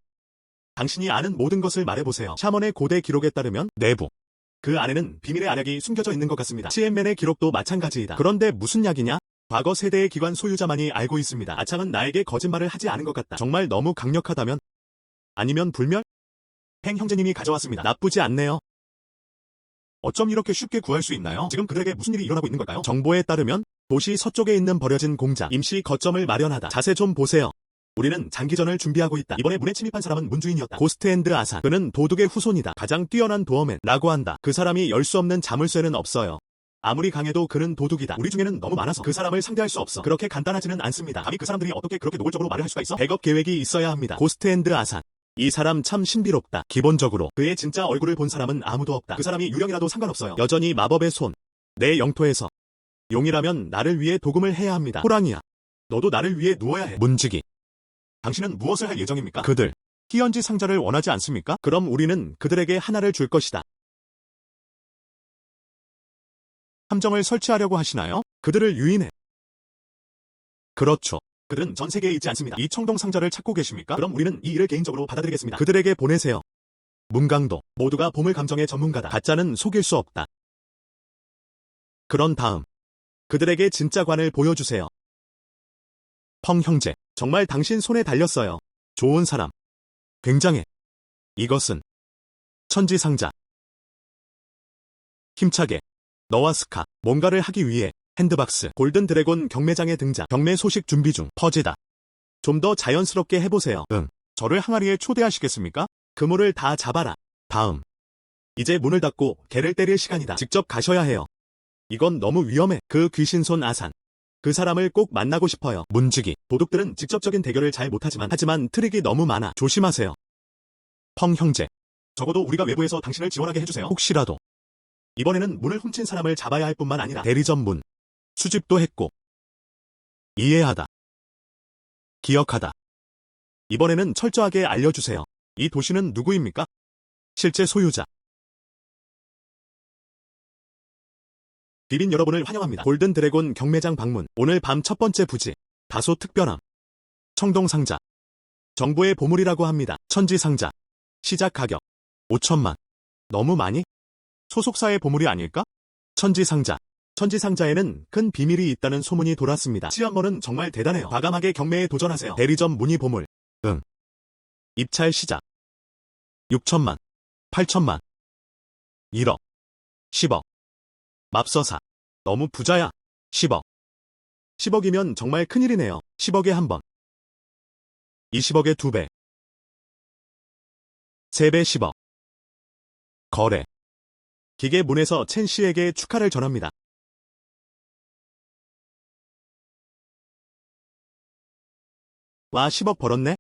당신이 아는 모든 것을 말해보세요. 샤먼의 고대 기록에 따르면 내부. 그 안에는 비밀의 안약이 숨겨져 있는 것 같습니다. 치엔맨의 기록도 마찬가지이다. 그런데 무슨 약이냐? 과거 세대의 기관 소유자만이 알고 있습니다. 아창은 나에게 거짓말을 하지 않은 것 같다. 정말 너무 강력하다면? 아니면 불멸? 팽 형제님이 가져왔습니다. 나쁘지 않네요. 어쩜 이렇게 쉽게 구할 수 있나요? 지금 그들에게 무슨 일이 일어나고 있는 걸까요? 정보에 따르면 도시 서쪽에 있는 버려진 공장 임시 거점을 마련하다. 자세 좀 보세요. 우리는 장기전을 준비하고 있다. 이번에 문에 침입한 사람은 문주인이었다. 고스트앤드 아산. 그는 도둑의 후손이다. 가장 뛰어난 도어맨 라고 한다. 그 사람이 열 수 없는 자물쇠는 없어요. 아무리 강해도 그는 도둑이다. 우리 중에는 너무 많아서 그 사람을 상대할 수 없어. 그렇게 간단하지는 않습니다. 감히 그 사람들이 어떻게 그렇게 노골적으로 말을 할 수가 있어? 백업 계획이 있어야 합니다. 고스트앤드 아산. 이 사람 참 신비롭다. 기본적으로 그의 진짜 얼굴을 본 사람은 아무도 없다. 그 사람이 유령이라도 상관없어요. 여전히 마법의 손. 내 영토에서. 용이라면 나를 위해 도금을 해야 합니다. 호랑이야. 너도 나를 위해 누워야 해. 문지기. 당신은 무엇을 할 예정입니까? 그들. 희연지 상자를 원하지 않습니까? 그럼 우리는 그들에게 하나를 줄 것이다. 함정을 설치하려고 하시나요? 그들을 유인해. 그렇죠. 그들은 전 세계에 있지 않습니다. 이 청동 상자를 찾고 계십니까? 그럼 우리는 이 일을 개인적으로 받아들이겠습니다. 그들에게 보내세요. 문강도 모두가 보물 감정의 전문가다. 가짜는 속일 수 없다. 그런 다음 그들에게 진짜 관을 보여주세요. 펑 형제, 정말 당신 손에 달렸어요. 좋은 사람. 굉장해. 이것은 천지상자. 힘차게. 너와 스카, 뭔가를 하기 위해 핸드박스, 골든 드래곤 경매장에 등장. 경매 소식 준비 중. 퍼지다. 좀 더 자연스럽게 해보세요. 응. 저를 항아리에 초대하시겠습니까? 그물을 다 잡아라. 다음. 이제 문을 닫고 개를 때릴 시간이다. 직접 가셔야 해요. 이건 너무 위험해. 그 귀신손 아산. 그 사람을 꼭 만나고 싶어요. 문지기. 도둑들은 직접적인 대결을 잘 못하지만 트릭이 너무 많아. 조심하세요. 펑 형제. 적어도 우리가 외부에서 당신을 지원하게 해주세요. 혹시라도 이번에는 문을 훔친 사람을 잡아야 할 뿐만 아니라 대리점 문 수집도 했고. 이해하다. 기억하다. 이번에는 철저하게 알려주세요. 이 도시는 누구입니까? 실제 소유자. 비빈 여러분을 환영합니다. 골든 드래곤 경매장 방문. 오늘 밤 첫 번째 부지. 다소 특별함. 청동상자. 정부의 보물이라고 합니다. 천지상자. 시작 가격 5천만. 너무 많이? 소속사의 보물이 아닐까? 천지상자. 천지상자에는 큰 비밀이 있다는 소문이 돌았습니다. 시험머는 정말 대단해요. 과감하게 경매에 도전하세요. 대리점 문의 보물. 응. 입찰 시작. 6천만. 8천만. 1억. 10억. 맙서사. 너무 부자야. 10억. 10억이면 정말 큰일이네요. 10억에 한 번. 20억에 2배. 3배 10억. 거래. 기계 문에서 첸 씨에게 축하를 전합니다. 와 10억 벌었네?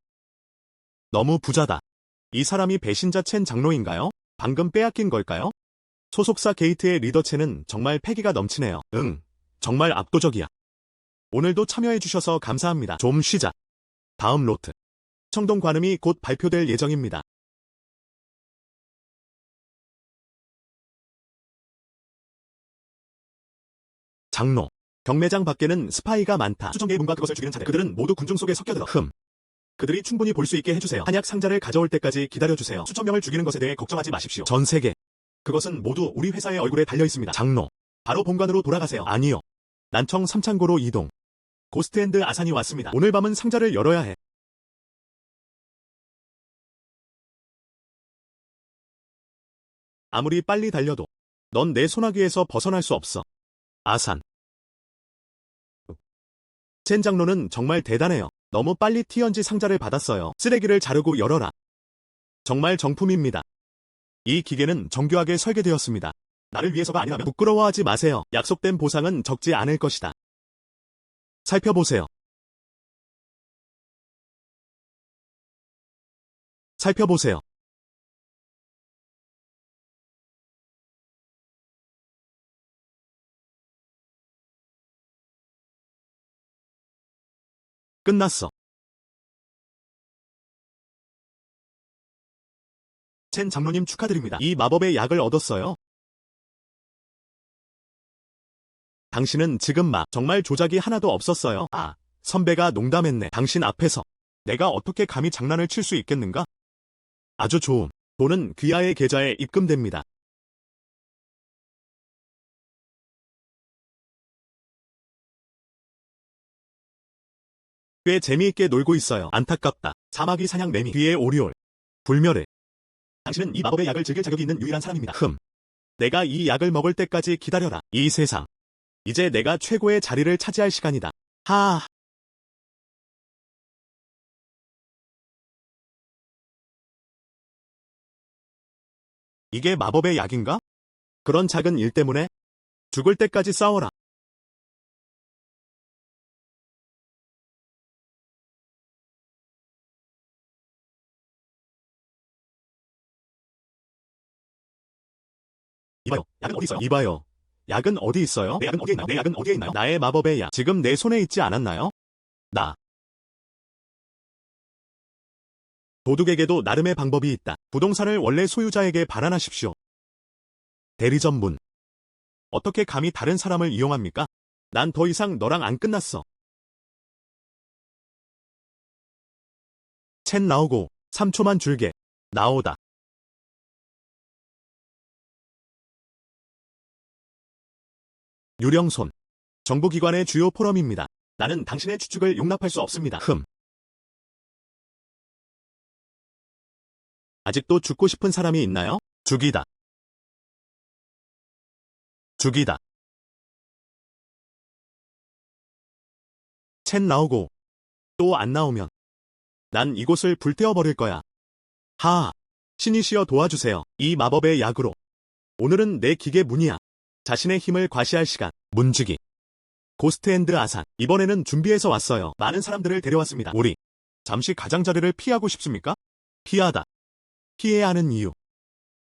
너무 부자다. 이 사람이 배신자 첸 장로인가요? 방금 빼앗긴 걸까요? 소속사 게이트의 리더 첸은 정말 패기가 넘치네요. 응, 정말 압도적이야. 오늘도 참여해주셔서 감사합니다. 좀 쉬자. 다음 로트. 청동 관음이 곧 발표될 예정입니다. 장로. 경매장 밖에는 스파이가 많다. 수정계의 문과 그것을 죽이는 자들. 그들은 모두 군중 속에 섞여들어. 그들이 충분히 볼 수 있게 해주세요. 한약 상자를 가져올 때까지 기다려주세요. 수천 명을 죽이는 것에 대해 걱정하지 마십시오. 전 세계. 그것은 모두 우리 회사의 얼굴에 달려 있습니다. 장로. 바로 본관으로 돌아가세요. 아니요. 난청 삼창고로 이동. 고스트앤드 아산이 왔습니다. 오늘 밤은 상자를 열어야 해. 아무리 빨리 달려도 넌 내 소나기에서 벗어날 수 없어. 아산. 첸 장로는 정말 대단해요. 너무 빨리 TNG 상자를 받았어요. 쓰레기를 자르고 열어라. 정말 정품입니다. 이 기계는 정교하게 설계되었습니다. 나를 위해서가 아니라면 부끄러워하지 마세요. 약속된 보상은 적지 않을 것이다. 살펴보세요. 살펴보세요. 끝났어. 첸 장로님 축하드립니다. 이 마법의 약을 얻었어요. 당신은 지금 정말 조작이 하나도 없었어요. 아, 선배가 농담했네. 당신 앞에서 내가 어떻게 감히 장난을 칠 수 있겠는가? 아주 좋음. 돈은 귀하의 계좌에 입금됩니다. 꽤 재미있게 놀고 있어요. 안타깝다. 사마귀 사냥 매미. 뒤에 오리올. 불멸을. 당신은 이 마법의 약을 즐길 자격이 있는 유일한 사람입니다. 내가 이 약을 먹을 때까지 기다려라. 이 세상. 이제 내가 최고의 자리를 차지할 시간이다. 하하. 이게 마법의 약인가? 그런 작은 일 때문에? 죽을 때까지 싸워라. 이봐요. 약은 어디 있어요? 이봐요. 약은 어디 있어요? 내 약은 어디에 있나요? 내 약은 어디에 있나요? 나의 마법의 약. 지금 내 손에 있지 않았나요? 도둑에게도 나름의 방법이 있다. 부동산을 원래 소유자에게 발안하십시오. 대리점 문. 어떻게 감히 다른 사람을 이용합니까? 난 더 이상 너랑 안 끝났어. 첸 나오고 3초만 줄게. 나오다. 유령손. 정부기관의 주요 포럼입니다. 나는 당신의 추측을 용납할 수 없습니다. 아직도 죽고 싶은 사람이 있나요? 죽이다. 죽이다. 첸 나오고 또 안 나오면 난 이곳을 불태워버릴 거야. 하하. 신이시여 도와주세요. 이 마법의 약으로. 오늘은 내 기계 문이야. 자신의 힘을 과시할 시간. 문지기. 고스트앤드 아산. 이번에는 준비해서 왔어요. 많은 사람들을 데려왔습니다. 우리 잠시 가장자리를 피하고 싶습니까? 피하다. 피해야 하는 이유.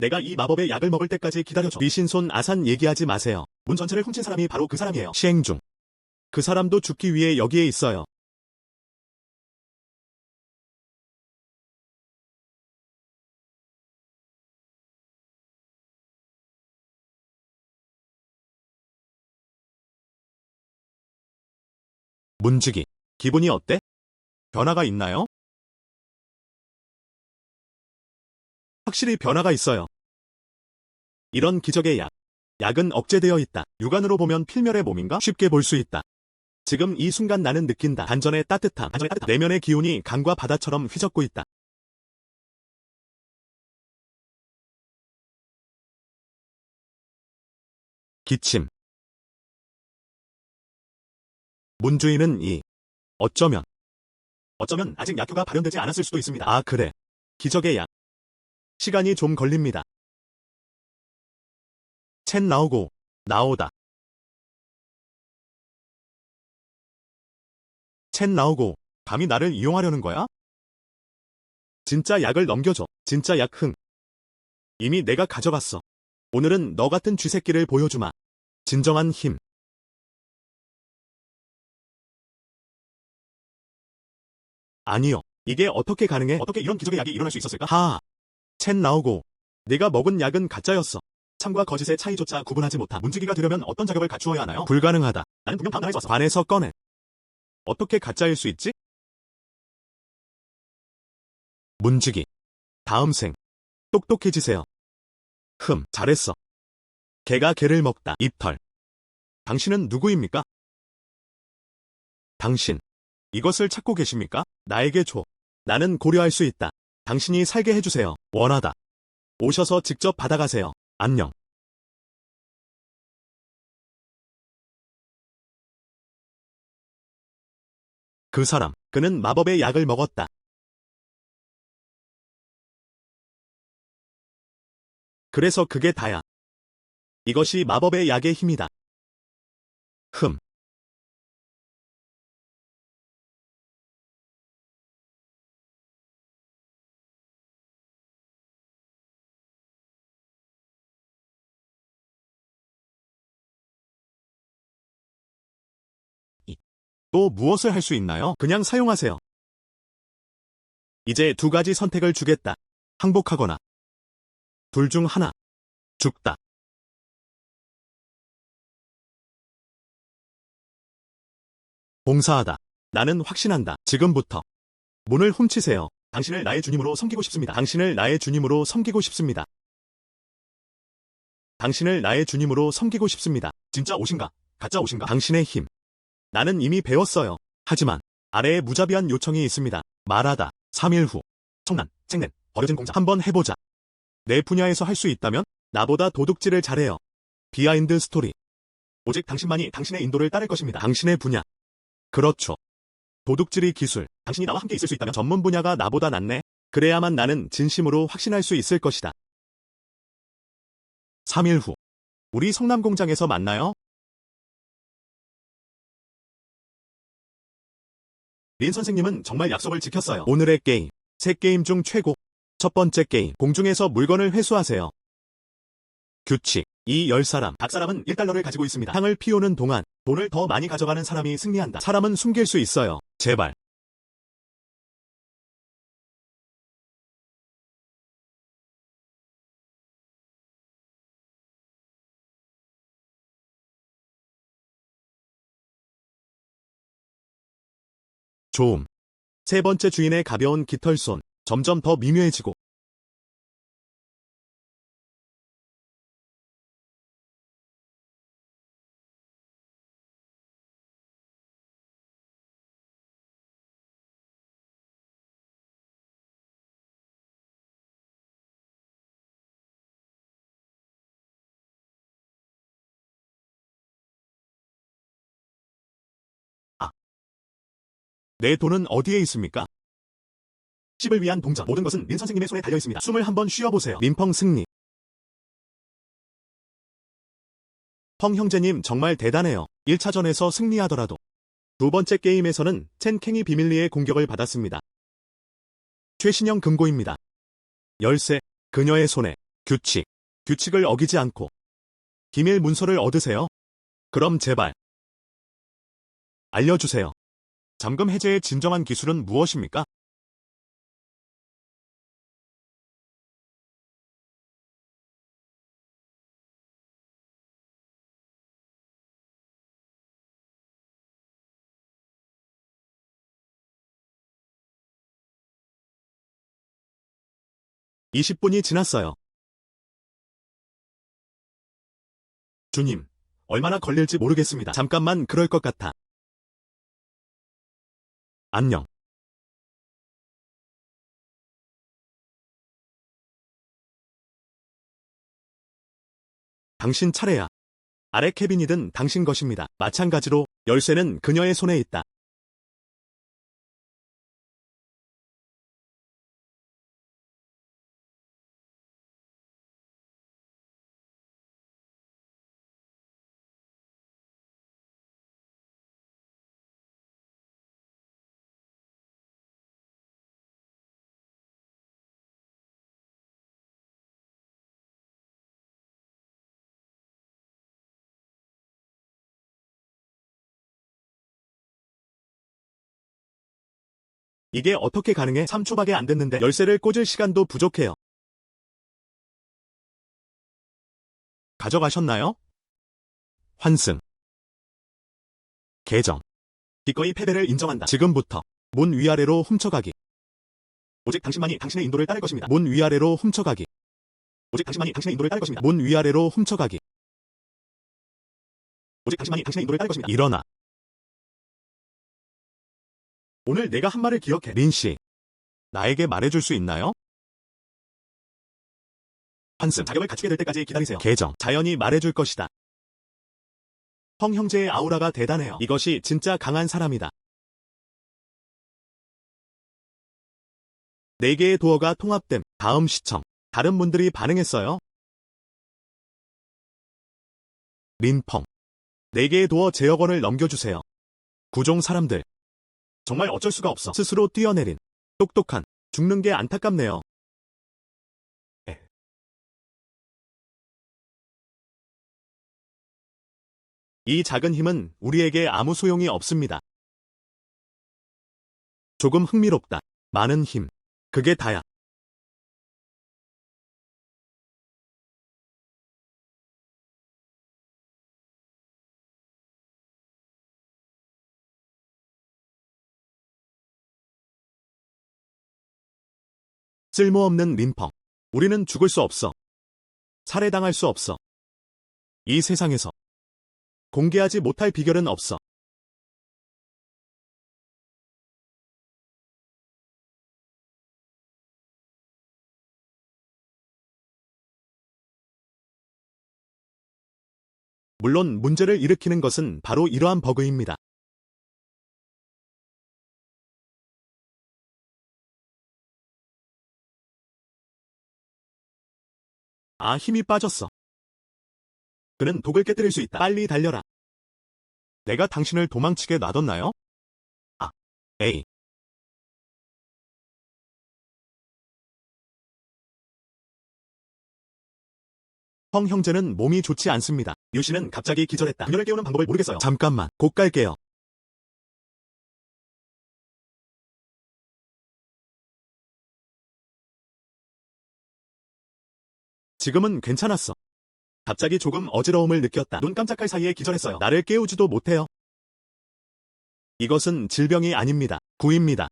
내가 이 마법의 약을 먹을 때까지 기다려줘. 리신손 아산 얘기하지 마세요. 문 전체를 훔친 사람이 바로 그 사람이에요. 시행 중. 그 사람도 죽기 위해 여기에 있어요. 문지기, 기분이 어때? 변화가 있나요? 확실히 변화가 있어요. 이런 기적의 약. 약은 억제되어 있다. 육안으로 보면 필멸의 몸인가? 쉽게 볼 수 있다. 지금 이 순간 나는 느낀다. 단전의 따뜻함. 내면의 기운이 강과 바다처럼 휘젓고 있다. 기침. 문주인은 어쩌면 아직 약효가 발현되지 않았을 수도 있습니다. 아, 그래. 기적의 약. 시간이 좀 걸립니다. 첸 나오고, 나오다. 첸 나오고, 감히 나를 이용하려는 거야? 진짜 약을 넘겨줘. 진짜 약 흥. 이미 내가 가져갔어. 오늘은 너 같은 쥐새끼를 보여주마. 진정한 힘. 아니요. 이게 어떻게 가능해? 어떻게 이런 기적의 약이 일어날 수 있었을까? 하하. 첸 나오고. 네가 먹은 약은 가짜였어. 참과 거짓의 차이조차 구분하지 못한 문지기가 되려면 어떤 자격을 갖추어야 하나요? 불가능하다. 나는 분명 다음 나라에서 왔어. 관에서 꺼내. 어떻게 가짜일 수 있지? 문지기. 다음 생. 똑똑해지세요. 잘했어. 개가 개를 먹다. 입털. 당신은 누구입니까? 당신. 이것을 찾고 계십니까? 나에게 줘. 나는 고려할 수 있다. 당신이 살게 해주세요. 원하다. 오셔서 직접 받아가세요. 안녕. 그 사람. 그는 마법의 약을 먹었다. 그래서 그게 다야. 이것이 마법의 약의 힘이다. 흠. 또 무엇을 할 수 있나요? 그냥 사용하세요. 이제 두 가지 선택을 주겠다. 항복하거나 둘 중 하나. 죽다. 봉사하다. 나는 확신한다. 지금부터. 문을 훔치세요. 당신을 나의 주님으로 섬기고 싶습니다. 당신을 나의 주님으로 섬기고 싶습니다. 당신을 나의 주님으로 섬기고 싶습니다. 진짜 옷인가? 가짜 옷인가? 당신의 힘. 나는 이미 배웠어요. 하지만 아래에 무자비한 요청이 있습니다. 말하다. 3일 후. 청난, 책낸, 버려진 공장. 한번 해보자. 내 분야에서 할 수 있다면 나보다 도둑질을 잘해요. 비하인드 스토리. 오직 당신만이 당신의 인도를 따를 것입니다. 당신의 분야. 그렇죠. 도둑질이 기술. 당신이 나와 함께 있을 수 있다면 전문 분야가 나보다 낫네. 그래야만 나는 진심으로 확신할 수 있을 것이다. 3일 후. 우리 성남공장에서 만나요. 린 선생님은 정말 약속을 지켰어요. 오늘의 게임. 3게임 중 최고. 첫 번째 게임. 공중에서 물건을 회수하세요. 규칙. 이 10사람, 각 사람은 1달러를 가지고 있습니다. 향을 피우는 동안 돈을 더 많이 가져가는 사람이 승리한다. 사람은 숨길 수 있어요. 제발. 좋음. 세 번째 주인의 가벼운 깃털손. 점점 더 미묘해지고. 아. 내 돈은 어디에 있습니까? 10을 위한 동전. 모든 것은 린 선생님의 손에 달려 있습니다. 숨을 한번 쉬어보세요. 민펑 승리. 펑 형제님 정말 대단해요. 1차전에서 승리하더라도. 두 번째 게임에서는 첸 캥이 비밀리에 공격을 받았습니다. 최신형 금고입니다. 열쇠. 그녀의 손에 규칙. 규칙을 어기지 않고 기밀 문서를 얻으세요. 그럼 제발 알려주세요. 잠금 해제의 진정한 기술은 무엇입니까? (20분이) 지났어요. 주님, 얼마나 걸릴지 모르겠습니다. 잠깐만 그럴 것 같아. 안녕. 당신 차례야. 아래 캐빈이든 당신 것입니다. 마찬가지로 열쇠는 그녀의 손에 있다. 이게 어떻게 가능해? 3초밖에 안 됐는데 열쇠를 꽂을 시간도 부족해요. 가져가셨나요? 환승. 계정. 기꺼이 패배를 인정한다. 지금부터 문 위아래로 훔쳐가기. 오직 당신만이 당신의 인도를 따를 것입니다. 문 위아래로 훔쳐가기. 오직 당신만이 당신의 인도를 따를 것입니다. 문 위아래로 훔쳐가기. 오직 당신만이 당신의 인도를 따를 것입니다. 일어나. 오늘 내가 한 말을 기억해. 린씨, 나에게 말해줄 수 있나요? 환승. 자격을 갖추게 될 때까지 기다리세요. 계정. 자연이 말해줄 것이다. 펑 형제의 아우라가 대단해요. 이것이 진짜 강한 사람이다. 4개의 도어가 통합됨. 다음 시청. 다른 분들이 반응했어요. 린펑. 4개의 도어 제어권을 넘겨주세요. 구종 사람들. 정말 어쩔 수가 없어. 스스로 뛰어내린. 똑똑한. 죽는 게 안타깝네요. 이 작은 힘은 우리에게 아무 소용이 없습니다. 조금 흥미롭다. 많은 힘. 그게 다야. 쓸모없는 린펑. 우리는 죽을 수 없어. 살해당할 수 없어. 이 세상에서 공개하지 못할 비결은 없어. 물론 문제를 일으키는 것은 바로 이러한 버그입니다. 아, 힘이 빠졌어. 그는 독을 깨뜨릴 수 있다. 빨리 달려라. 내가 당신을 도망치게 놔뒀나요? 아, 에이. 펑 형제는 몸이 좋지 않습니다. 유 씨는 갑자기 기절했다. 그녀를 깨우는 방법을 모르겠어요. 잠깐만, 곧 갈게요. 지금은 괜찮았어. 갑자기 조금 어지러움을 느꼈다. 눈 깜짝할 사이에 기절했어요. 나를 깨우지도 못해요. 이것은 질병이 아닙니다. 구입니다.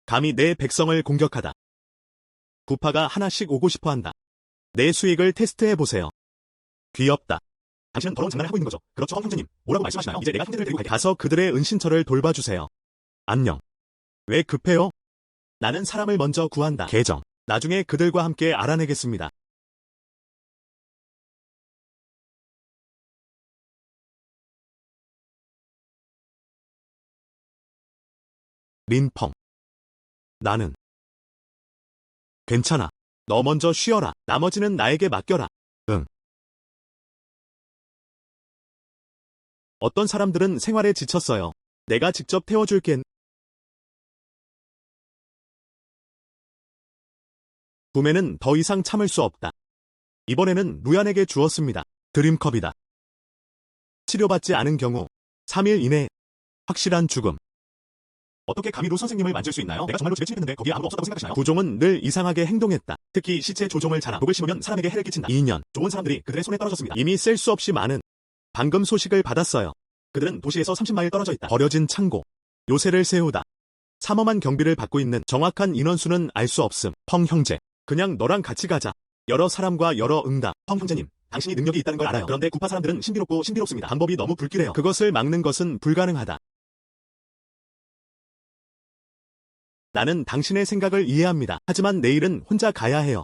감히 내 백성을 공격하다. 구파가 하나씩 오고 싶어 한다. 내 수익을 테스트해보세요. 귀엽다. 당신은 더러운 장난을 하고 있는 거죠. 그렇죠, 형제님. 뭐라고 말씀하시나요? 이제 내가 형제들을 데리고 갈게. 가서 그들의 은신처를 돌봐주세요. 안녕. 왜 급해요? 나는 사람을 먼저 구한다. 계정. 나중에 그들과 함께 알아내겠습니다. 린펑. 나는 괜찮아. 너 먼저 쉬어라. 나머지는 나에게 맡겨라. 응. 어떤 사람들은 생활에 지쳤어요. 내가 직접 태워줄겐. 구매는 더 이상 참을 수 없다. 이번에는 루얀에게 주었습니다. 드림컵이다. 치료받지 않은 경우 3일 이내 확실한 죽음. 어떻게 감히 루 선생님을 만질 수 있나요? 내가 정말로 집에 침입했는데 거기에 아무도 없었다고 생각하시나요? 구종은 늘 이상하게 행동했다. 특히 시체 조종을 잘함. 독을 심으면 사람에게 해를 끼친다. 2년. 좋은 사람들이 그들의 손에 떨어졌습니다. 이미 셀 수 없이 많은. 방금 소식을 받았어요. 그들은 도시에서 30마일 떨어져 있다. 버려진 창고. 요새를 세우다. 삼엄한 경비를 받고 있는. 정확한 인원수는 알 수 없음. 펑 형제. 그냥 너랑 같이 가자. 여러 사람과 여러 응답. 펑 형제님. 당신이 능력이 있다는 걸 알아요. 그런데 구파 사람들은 신비롭고 신비롭습니다. 방법이 너무 불길해요. 그것을 막는 것은 불가능하다. 나는 당신의 생각을 이해합니다. 하지만 내일은 혼자 가야 해요.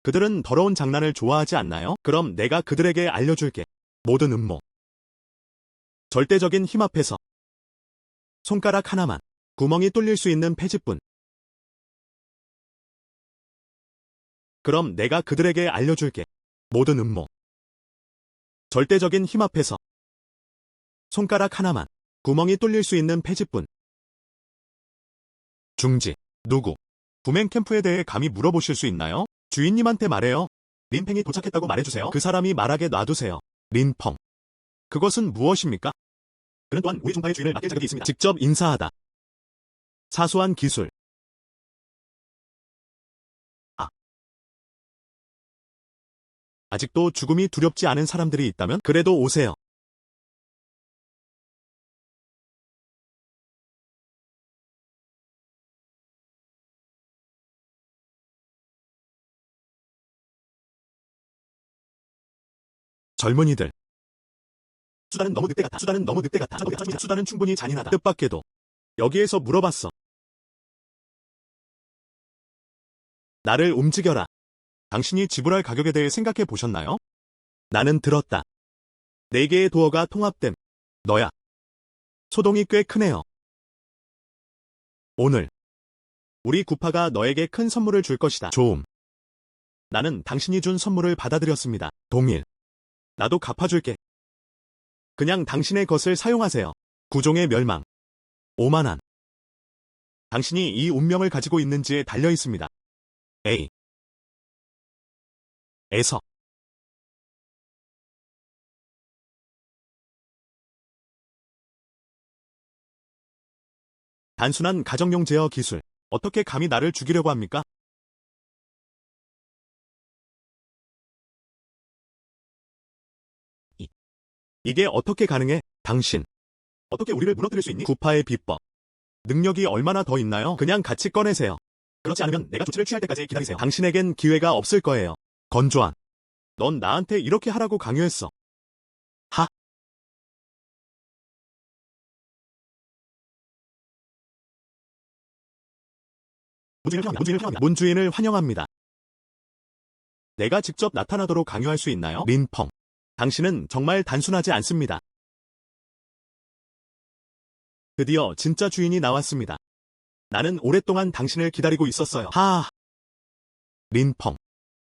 그들은 더러운 장난을 좋아하지 않나요? 그럼 내가 그들에게 알려줄게. 모든 음모. 절대적인 힘 앞에서 손가락 하나만 구멍이 뚫릴 수 있는 폐지뿐. 그럼 내가 그들에게 알려줄게. 모든 음모. 절대적인 힘 앞에서 손가락 하나만 구멍이 뚫릴 수 있는 폐지뿐. 중지. 누구? 구맹 캠프에 대해 감히 물어보실 수 있나요? 주인님한테 말해요. 린팽이 도착했다고 말해주세요. 그 사람이 말하게 놔두세요. 린펑. 그것은 무엇입니까? 그는 또한 우리 종파의 주인을 맡길 자격이 있습니다. 직접 인사하다. 사소한 기술. 아직도 죽음이 두렵지 않은 사람들이 있다면 그래도 오세요. 젊은이들. 수다는 너무 늑대 같아. 수다는 너무 늑대 같아. 수다는 충분히 잔인하다. 뜻밖에도. 여기에서 물어봤어. 나를 움직여라. 당신이 지불할 가격에 대해 생각해 보셨나요? 나는 들었다. 4개의 도어가 통합됨. 너야. 소동이 꽤 크네요. 오늘 우리 구파가 너에게 큰 선물을 줄 것이다. 좋음. 나는 당신이 준 선물을 받아들였습니다. 동일. 나도 갚아줄게. 그냥 당신의 것을 사용하세요. 구종의 멸망. 오만한. 당신이 이 운명을 가지고 있는지에 달려 있습니다. A. 에서. 단순한 가정용 제어 기술. 어떻게 감히 나를 죽이려고 합니까? 이게 어떻게 가능해? 당신. 어떻게 우리를 무너뜨릴 수 있니? 구파의 비법. 능력이 얼마나 더 있나요? 그냥 같이 꺼내세요. 그렇지 않으면 내가 조치를 취할 때까지 기다리세요. 당신에겐 기회가 없을 거예요. 건조한. 넌 나한테 이렇게 하라고 강요했어. 하. 문주인을 환영합니다. 내가 직접 나타나도록 강요할 수 있나요? 린펑. 당신은 정말 단순하지 않습니다. 드디어 진짜 주인이 나왔습니다. 나는 오랫동안 당신을 기다리고 있었어요. 하하. 린펑.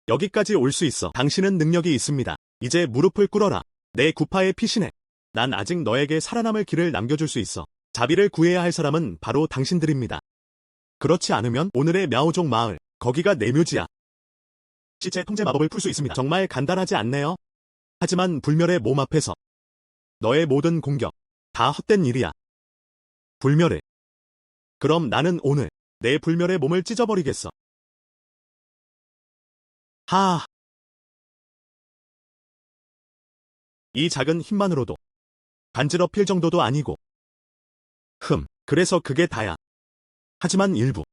여기까지 올 수 있어. 당신은 능력이 있습니다. 이제 무릎을 꿇어라. 내 구파의 피신해. 난 아직 너에게 살아남을 길을 남겨줄 수 있어. 자비를 구해야 할 사람은 바로 당신들입니다. 그렇지 않으면 오늘의 мя오종 마을, 거기가 내 묘지야. 시체 통제 마법을 풀 수 있습니다. 정말 간단하지 않네요. 하지만 불멸의 몸 앞에서 너의 모든 공격, 다 헛된 일이야. 불멸해. 그럼 나는 오늘 내 불멸의 몸을 찢어버리겠어. 하아. 이 작은 힘만으로도 간지럽힐 정도도 아니고. 그래서 그게 다야. 하지만 일부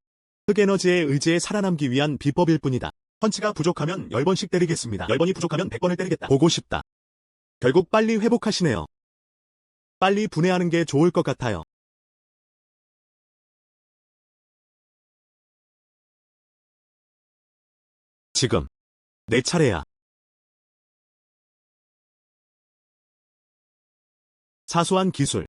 흑에너지의 의지에 살아남기 위한 비법일 뿐이다. 펀치가 부족하면 10번씩 때리겠습니다. 10번이 부족하면 100번을 때리겠다. 보고 싶다. 결국 빨리 회복하시네요. 빨리 분해하는 게 좋을 것 같아요. 지금 내 차례야. 사소한 기술.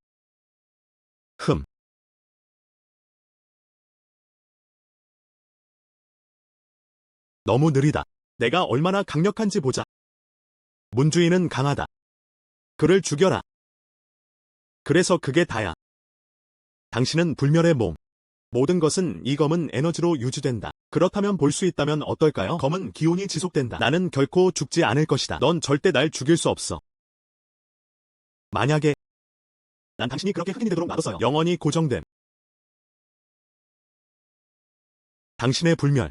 너무 느리다. 내가 얼마나 강력한지 보자. 문주인은 강하다. 그를 죽여라. 그래서 그게 다야. 당신은 불멸의 몸. 모든 것은 이 검은 에너지로 유지된다. 그렇다면 볼 수 있다면 어떨까요? 검은 기운이 지속된다. 나는 결코 죽지 않을 것이다. 넌 절대 날 죽일 수 없어. 만약에 난 당신이 그렇게 흑인이 되도록 놔뒀어요. 영원히 고정됨. 당신의 불멸.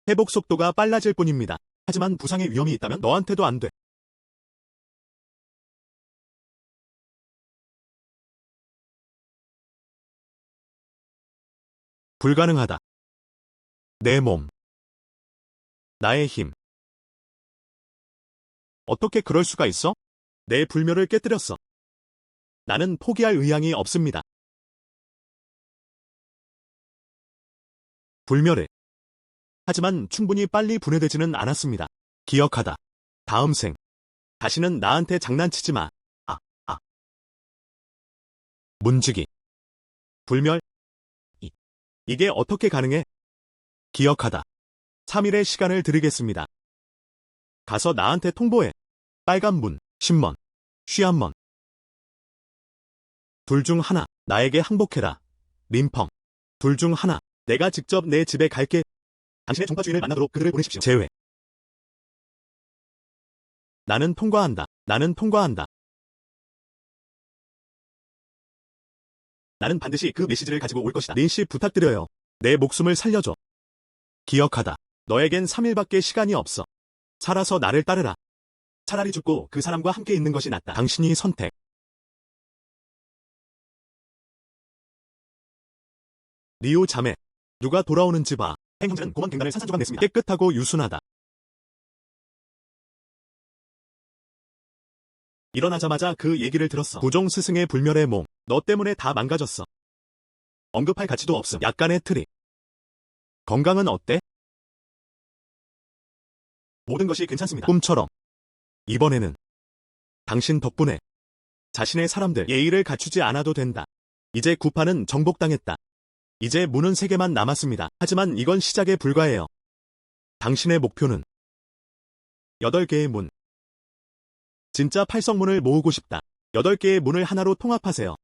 회복 속도가 빨라질 뿐입니다. 하지만 부상의 위험이 있다면 너한테도 안 돼. 불가능하다. 내 몸. 나의 힘. 어떻게 그럴 수가 있어? 내 불멸을 깨뜨렸어. 나는 포기할 의향이 없습니다. 불멸을. 하지만 충분히 빨리 분해되지는 않았습니다. 기억하다. 다음 생. 다시는 나한테 장난치지 마. 아. 문지기. 불멸. 이게 어떻게 가능해? 기억하다. 3일의 시간을 드리겠습니다. 가서 나한테 통보해. 빨간 문, 신먼, 쉬한먼. 둘 중 하나, 나에게 항복해라. 림펑. 둘 중 하나, 내가 직접 내 집에 갈게. 당신의 종파 주인을 만나도록 그들을 보내십시오. 제외. 나는 통과한다. 나는 통과한다. 나는 반드시 그 메시지를 가지고 올 것이다. 린씨 부탁드려요. 내 목숨을 살려줘. 기억하다. 너에겐 3일밖에 시간이 없어. 살아서 나를 따르라. 차라리 죽고 그 사람과 함께 있는 것이 낫다. 당신이 선택. 리오 자매. 누가 돌아오는지 봐. 행 형제는 고만 갱단을 산산조각 냈습니다. 깨끗하고 유순하다. 일어나자마자 그 얘기를 들었어. 부종 스승의 불멸의 몸. 너 때문에 다 망가졌어. 언급할 가치도 없음. 약간의 트릭. 건강은 어때? 모든 것이 괜찮습니다. 꿈처럼. 이번에는 당신 덕분에 자신의 사람들 예의를 갖추지 않아도 된다. 이제 구파는 정복당했다. 이제 문은 3개만 남았습니다. 하지만 이건 시작에 불과해요. 당신의 목표는 8개의 문. 진짜 8성문을 모으고 싶다. 8개의 문을 하나로 통합하세요.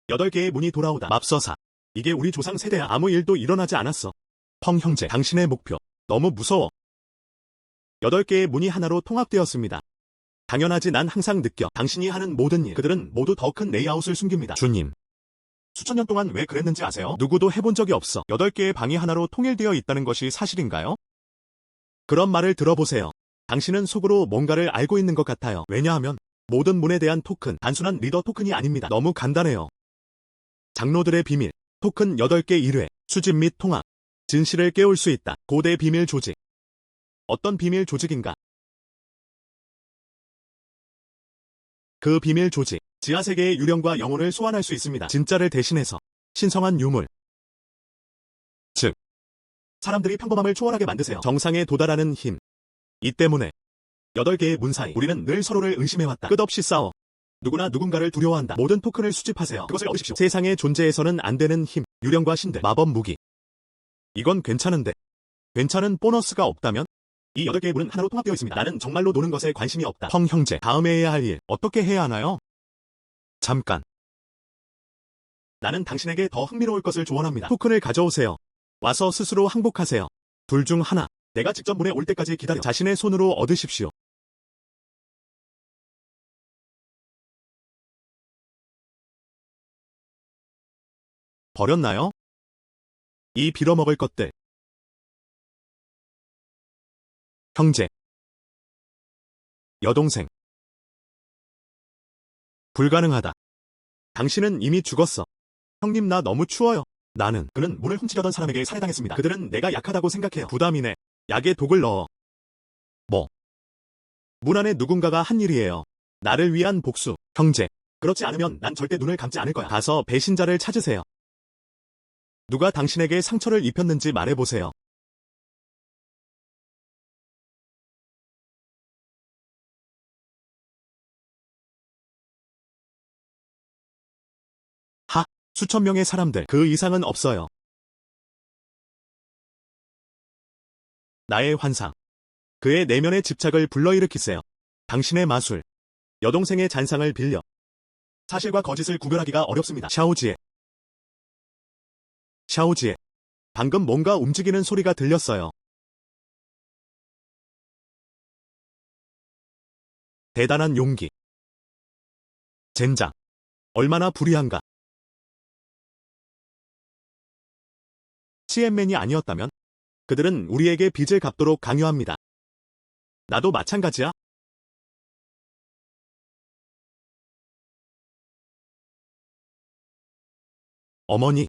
여덟 개의 문이 돌아오다. 맙서사. 이게 우리 조상 세대야. 아무 일도 일어나지 않았어. 펑 형제. 당신의 목표. 너무 무서워. 8개의 문이 하나로 통합되었습니다. 당연하지. 난 항상 느껴. 당신이 하는 모든 일. 그들은 모두 더 큰 레이아웃을 숨깁니다. 주님. 수천 년 동안 왜 그랬는지 아세요? 누구도 해본 적이 없어. 8개의 방이 하나로 통일되어 있다는 것이 사실인가요? 그런 말을 들어보세요. 당신은 속으로 뭔가를 알고 있는 것 같아요. 왜냐하면 모든 문에 대한 토큰, 단순한 리더 토큰이 아닙니다. 너무 간단해요. 장로들의 비밀, 토큰 8개 1회, 수집 및 통합, 진실을 깨울 수 있다. 고대 비밀 조직. 어떤 비밀 조직인가? 그 비밀 조직, 지하세계의 유령과 영혼을 소환할 수 있습니다. 진짜를 대신해서 신성한 유물. 즉, 사람들이 평범함을 초월하게 만드세요. 정상에 도달하는 힘. 이 때문에 8개의 문 사이 우리는 늘 서로를 의심해왔다. 끝없이 싸워. 누구나 누군가를 두려워한다. 모든 토큰을 수집하세요. 그것을 얻으십시오. 세상의 존재에서는 안 되는 힘, 유령과 신들, 마법 무기. 이건 괜찮은데. 괜찮은 보너스가 없다면? 이 8개의 문은 하나로 통합되어 있습니다. 나는 정말로 노는 것에 관심이 없다. 펑 형제. 다음에 해야 할 일, 어떻게 해야 하나요? 잠깐. 나는 당신에게 더 흥미로울 것을 조언합니다. 토큰을 가져오세요. 와서 스스로 항복하세요. 둘 중 하나. 내가 직접 문에 올 때까지 기다려. 자신의 손으로 얻으십시오. 버렸나요? 이 빌어먹을 것들. 형제. 여동생. 불가능하다. 당신은 이미 죽었어. 형님 나 너무 추워요. 나는 그는 문을 훔치려던 사람에게 살해당했습니다. 그들은 내가 약하다고 생각해요. 부담이네. 약에 독을 넣어. 뭐? 문 안에 누군가가 한 일이에요. 나를 위한 복수. 형제. 그렇지 않으면 난 절대 눈을 감지 않을 거야. 가서 배신자를 찾으세요. 누가 당신에게 상처를 입혔는지 말해보세요. 수천 명의 사람들, 그 이상은 없어요. 나의 환상. 그의 내면의 집착을 불러일으키세요. 당신의 마술. 여동생의 잔상을 빌려. 사실과 거짓을 구별하기가 어렵습니다. 샤오지에. 샤오지에. 방금 뭔가 움직이는 소리가 들렸어요. 대단한 용기. 젠장. 얼마나 불의한가. 치엔맨이 아니었다면 그들은 우리에게 빚을 갚도록 강요합니다. 나도 마찬가지야. 어머니.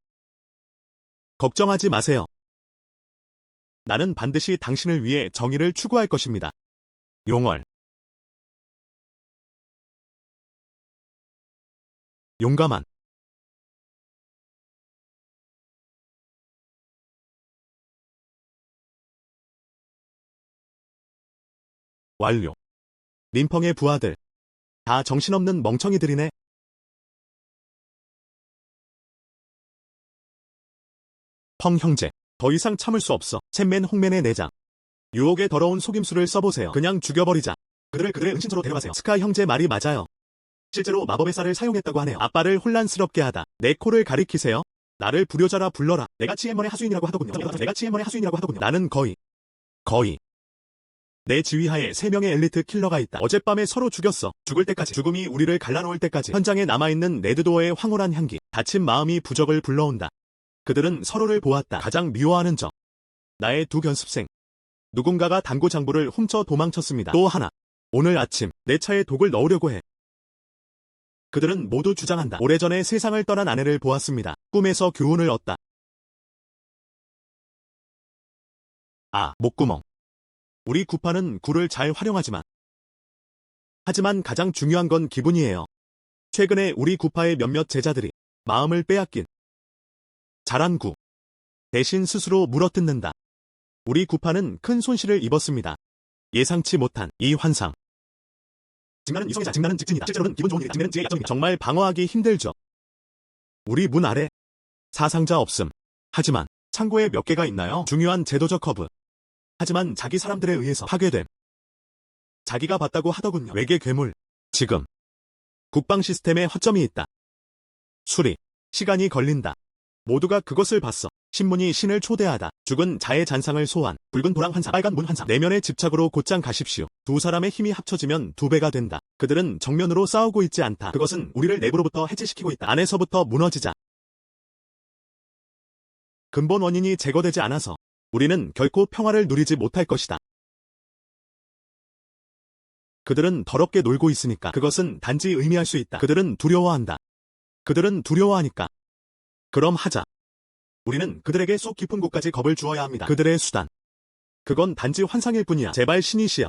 걱정하지 마세요. 나는 반드시 당신을 위해 정의를 추구할 것입니다. 용월. 용감한. 완료. 림펑의 부하들. 다 정신없는 멍청이들이네. 펑 형제. 더 이상 참을 수 없어. 챗맨 홍맨의 내장. 유혹의 더러운 속임수를 써보세요. 그냥 죽여버리자. 그들을 그들의 은신처로 데려가세요. 스카 형제 말이 맞아요. 실제로 마법의 쌀을 사용했다고 하네요. 아빠를 혼란스럽게 하다. 내 코를 가리키세요. 나를 불효자라 불러라. 내가 치엔먼의 하수인이라고 하더군요. 내가 치엔먼의 하수인이라고 하더군요. 나는 거의 내 지휘하에 3명의 엘리트 킬러가 있다. 어젯밤에 서로 죽였어. 죽을 때까지. 죽음이 우리를 갈라놓을 때까지. 현장에 남아있는 레드도어의 황홀한 향기. 다친 마음이 부적을 불러온다. 그들은 서로를 보았다. 가장 미워하는 적. 나의 두 견습생. 누군가가 당구 장부를 훔쳐 도망쳤습니다. 또 하나. 오늘 아침 내 차에 독을 넣으려고 해. 그들은 모두 주장한다. 오래전에 세상을 떠난 아내를 보았습니다. 꿈에서 교훈을 얻다. 아, 목구멍. 우리 구파는 굴을 잘 활용하지만 가장 중요한 건 기분이에요. 최근에 우리 구파의 몇몇 제자들이 마음을 빼앗긴 잘한 구 대신 스스로 물어뜯는다. 우리 구파는 큰 손실을 입었습니다. 예상치 못한 이 환상. 직나는 이성애자, 직나는 직진이다. 실제로는 기분 좋은 일이다. 직내는 지의 약점입니다. 정말 방어하기 힘들죠. 우리 문 아래 사상자 없음. 하지만 창고에 몇 개가 있나요? 중요한 제도적 허브. 하지만 자기 사람들에 의해서 파괴됨. 자기가 봤다고 하더군요. 외계 괴물. 지금 국방 시스템에 허점이 있다. 수리. 시간이 걸린다. 모두가 그것을 봤어. 신문이 신을 초대하다. 죽은 자의 잔상을 소환. 붉은 도랑 환상, 빨간 문 환상. 내면의 집착으로 곧장 가십시오. 두 사람의 힘이 합쳐지면 2배가 된다. 그들은 정면으로 싸우고 있지 않다. 그것은 우리를 내부로부터 해체시키고 있다. 안에서부터 무너지자. 근본 원인이 제거되지 않아서 우리는 결코 평화를 누리지 못할 것이다. 그들은 더럽게 놀고 있으니까 그것은 단지 의미할 수 있다. 그들은 두려워한다. 그들은 두려워하니까. 그럼 하자. 우리는 그들에게 속 깊은 곳까지 겁을 주어야 합니다. 그들의 수단. 그건 단지 환상일 뿐이야. 제발 신이시여.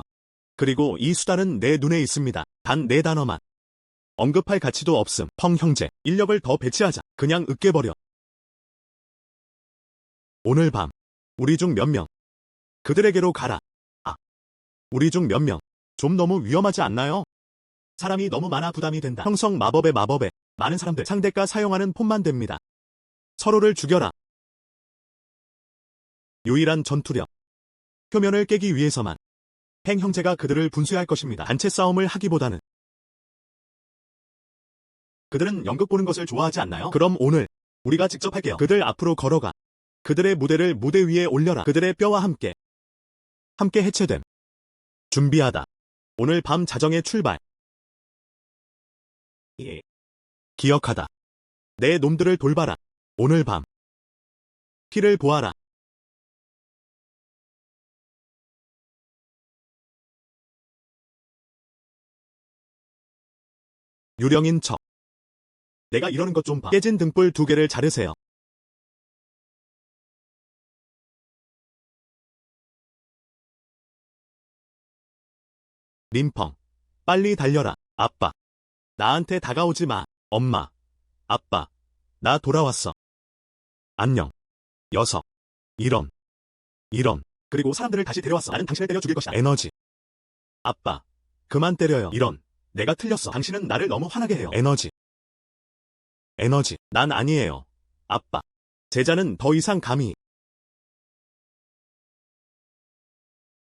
그리고 이 수단은 내 눈에 있습니다. 단 4단어만. 언급할 가치도 없음. 펑 형제. 인력을 더 배치하자. 그냥 으깨버려. 오늘 밤. 우리 중 몇 명. 그들에게로 가라. 아. 우리 중 몇 명. 좀 너무 위험하지 않나요? 사람이 너무 많아 부담이 된다. 형성 마법에 많은 사람들 상대가 사용하는 폰만 됩니다. 서로를 죽여라. 유일한 전투력. 표면을 깨기 위해서만. 팽 형제가 그들을 분쇄할 것입니다. 단체 싸움을 하기보다는. 그들은 연극 보는 것을 좋아하지 않나요? 그럼 오늘 우리가 직접 할게요. 그들 앞으로 걸어가. 그들의 무대를 무대 위에 올려라. 그들의 뼈와 함께 해체됨. 준비하다. 오늘 밤 자정의 출발. 예. 기억하다. 내 놈들을 돌봐라. 오늘 밤. 피를 보아라. 유령인 척. 내가 이러는 것 좀 봐. 깨진 등불 2개를 자르세요. 림펑. 빨리 달려라. 아빠. 나한테 다가오지 마. 엄마. 아빠. 나 돌아왔어. 안녕. 녀석. 이런. 그리고 사람들을 다시 데려왔어. 나는 당신을 때려 죽일 것이다. 에너지. 아빠. 그만 때려요. 이런. 내가 틀렸어. 당신은 나를 너무 화나게 해요. 에너지. 난 아니에요. 아빠. 제자는 더 이상 감히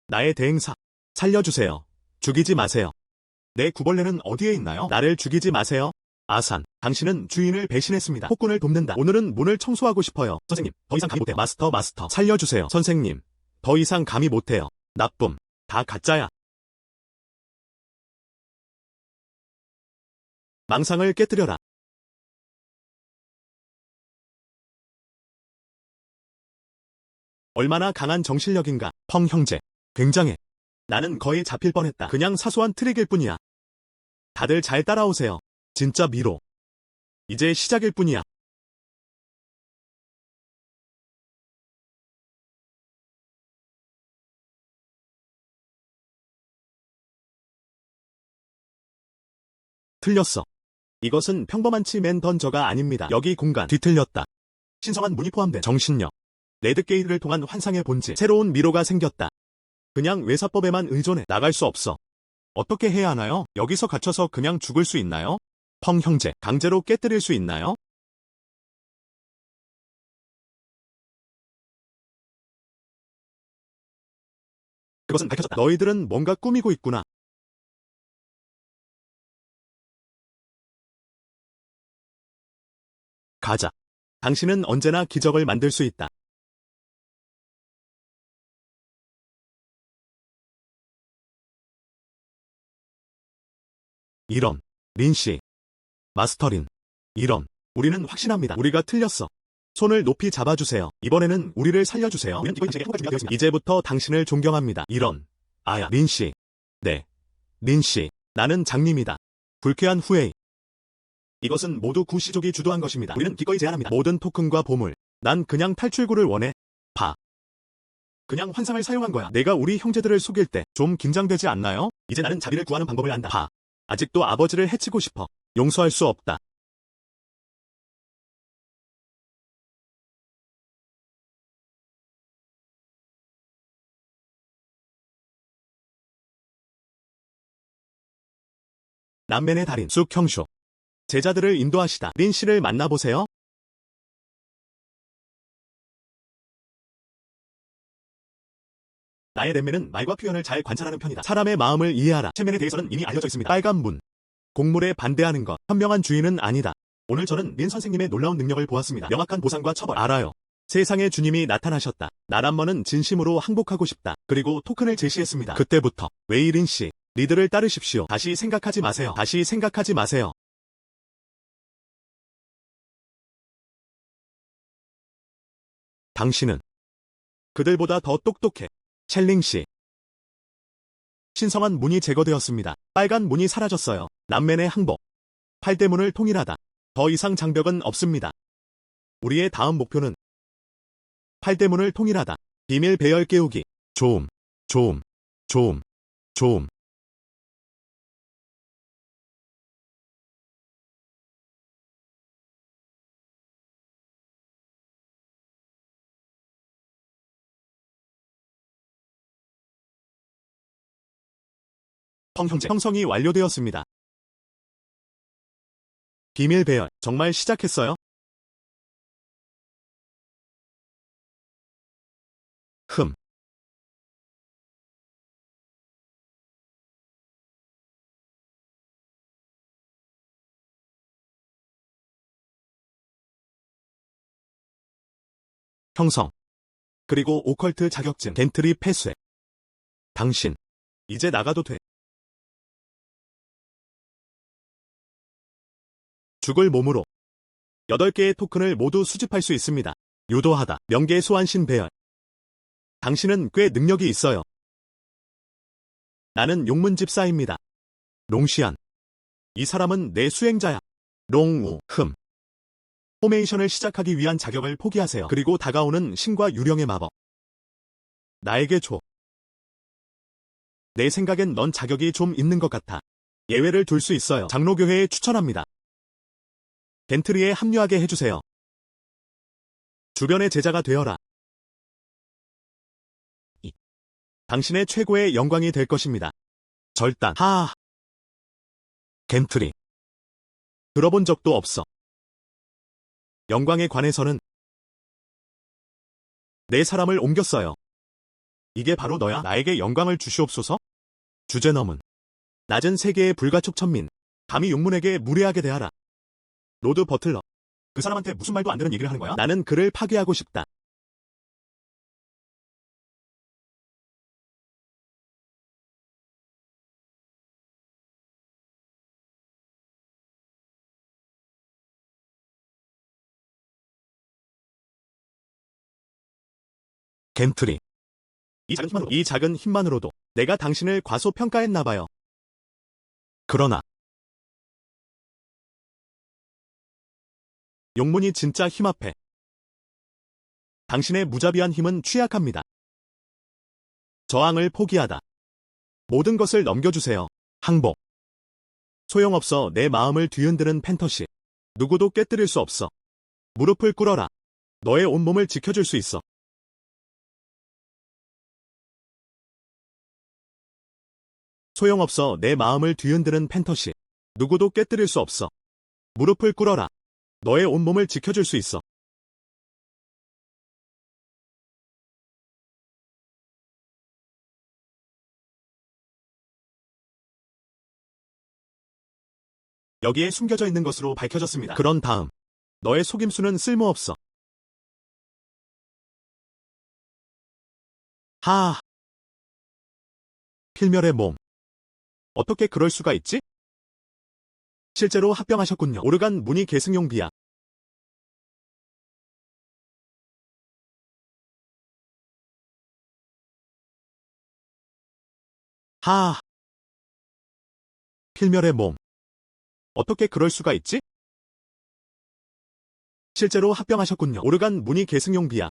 나의 대행사. 살려주세요. 죽이지 마세요. 내 구벌레는 어디에 있나요? 나를 죽이지 마세요. 아산, 당신은 주인을 배신했습니다. 폭군을 돕는다. 오늘은 문을 청소하고 싶어요. 선생님, 더 이상 감히 못해요. 마스터, 살려주세요. 선생님, 더 이상 감히 못해요. 나쁨, 다 가짜야. 망상을 깨뜨려라. 얼마나 강한 정신력인가. 펑 형제, 굉장해. 나는 거의 잡힐 뻔했다. 그냥 사소한 트릭일 뿐이야. 다들 잘 따라오세요. 진짜 미로. 이제 시작일 뿐이야. 틀렸어. 이것은 평범한 치맨 던저가 아닙니다. 여기 공간 뒤틀렸다. 신성한 문이 포함된 정신력. 레드게이트를 통한 환상의 본질. 새로운 미로가 생겼다. 그냥 외사법에만 의존해 나갈 수 없어. 어떻게 해야 하나요? 여기서 갇혀서 그냥 죽을 수 있나요? 펑 형제, 강제로 깨뜨릴 수 있나요? 그것은 밝혀졌다. 너희들은 뭔가 꾸미고 있구나. 가자. 당신은 언제나 기적을 만들 수 있다. 이런. 린씨. 마스터린. 이런. 우리는 확신합니다. 우리가 틀렸어. 손을 높이 잡아주세요. 이번에는 우리를 살려주세요. 이제부터 당신을 존경합니다. 이런. 아야. 린씨. 네. 린씨. 나는 장님이다. 불쾌한 후회이. 이것은 모두 구시족이 주도한 것입니다. 우리는 기꺼이 제안합니다. 모든 토큰과 보물. 난 그냥 탈출구를 원해. 봐. 그냥 환상을 사용한 거야. 내가 우리 형제들을 속일 때 좀 긴장되지 않나요? 이제 나는 자비를 구하는 방법을 안다. 봐. 아직도 아버지를 해치고 싶어. 용서할 수 없다. 남맨의 달인 쑥 형쇼. 제자들을 인도하시다. 린 씨를 만나보세요. 나의 랩맨은 말과 표현을 잘 관찰하는 편이다. 사람의 마음을 이해하라. 체면에 대해서는 이미 알려져 있습니다. 빨간 문. 공물에 반대하는 것. 현명한 주인은 아니다. 오늘 저는 린 선생님의 놀라운 능력을 보았습니다. 명확한 보상과 처벌. 알아요. 세상의 주님이 나타나셨다. 나란머는 진심으로 항복하고 싶다. 그리고 토큰을 제시했습니다. 그때부터 웨이린 씨, 리드를 따르십시오. 다시 생각하지 마세요. 다시 생각하지 마세요. 당신은 그들보다 더 똑똑해. 첼링 씨. 신성한 문이 제거되었습니다. 빨간 문이 사라졌어요. 남맨의 항복. 팔대문을 통일하다. 더 이상 장벽은 없습니다. 우리의 다음 목표는 팔대문을 통일하다. 비밀 배열 깨우기. 조음, 조음, 조음, 조음. 펑 형제. 형성이 완료되었습니다. 비밀 배열. 정말 시작했어요? 흠. 형성. 그리고 오컬트 자격증. 겐트리 폐쇄. 당신. 이제 나가도 돼. 죽을 몸으로 8개의 토큰을 모두 수집할 수 있습니다. 유도하다. 명계 소환신 배열. 당신은 꽤 능력이 있어요. 나는 용문집사입니다. 롱시안. 이 사람은 내 수행자야. 롱우. 흠. 포메이션을 시작하기 위한 자격을 포기하세요. 그리고 다가오는 신과 유령의 마법. 나에게 줘. 내 생각엔 넌 자격이 좀 있는 것 같아. 예외를 둘 수 있어요. 장로교회에 추천합니다. 겐트리에 합류하게 해주세요. 주변의 제자가 되어라. 당신의 최고의 영광이 될 것입니다. 절단. 하하. 겐트리. 들어본 적도 없어. 영광에 관해서는 내 사람을 옮겼어요. 이게 바로 너야. 나에게 영광을 주시옵소서. 주제넘은 낮은 세계의 불가촉 천민. 감히 용문에게 무례하게 대하라. 로드 버틀러. 그 사람한테 무슨 말도 안 되는 얘기를 하는 거야? 나는 그를 파괴하고 싶다. 겐트리. 이 작은 힘만으로도 내가 당신을 과소평가했나봐요. 그러나 용문이 진짜 힘 앞에 당신의 무자비한 힘은 취약합니다. 저항을 포기하다. 모든 것을 넘겨주세요. 항복. 소용없어. 내 마음을 뒤흔드는 팬터시. 누구도 깨뜨릴 수 없어. 무릎을 꿇어라. 너의 온몸을 지켜줄 수 있어. 소용없어. 내 마음을 뒤흔드는 팬터시. 누구도 깨뜨릴 수 없어. 무릎을 꿇어라. 너의 온몸을 지켜줄 수 있어. 여기에 숨겨져 있는 것으로 밝혀졌습니다. 그런 다음 너의 속임수는 쓸모없어. 하아. 필멸의 몸. 어떻게 그럴 수가 있지? 실제로 합병하셨군요. 오르간 무늬 계승용 비약. 하아. 필멸의 몸. 어떻게 그럴 수가 있지? 실제로 합병하셨군요. 오르간 무늬 계승용 비약.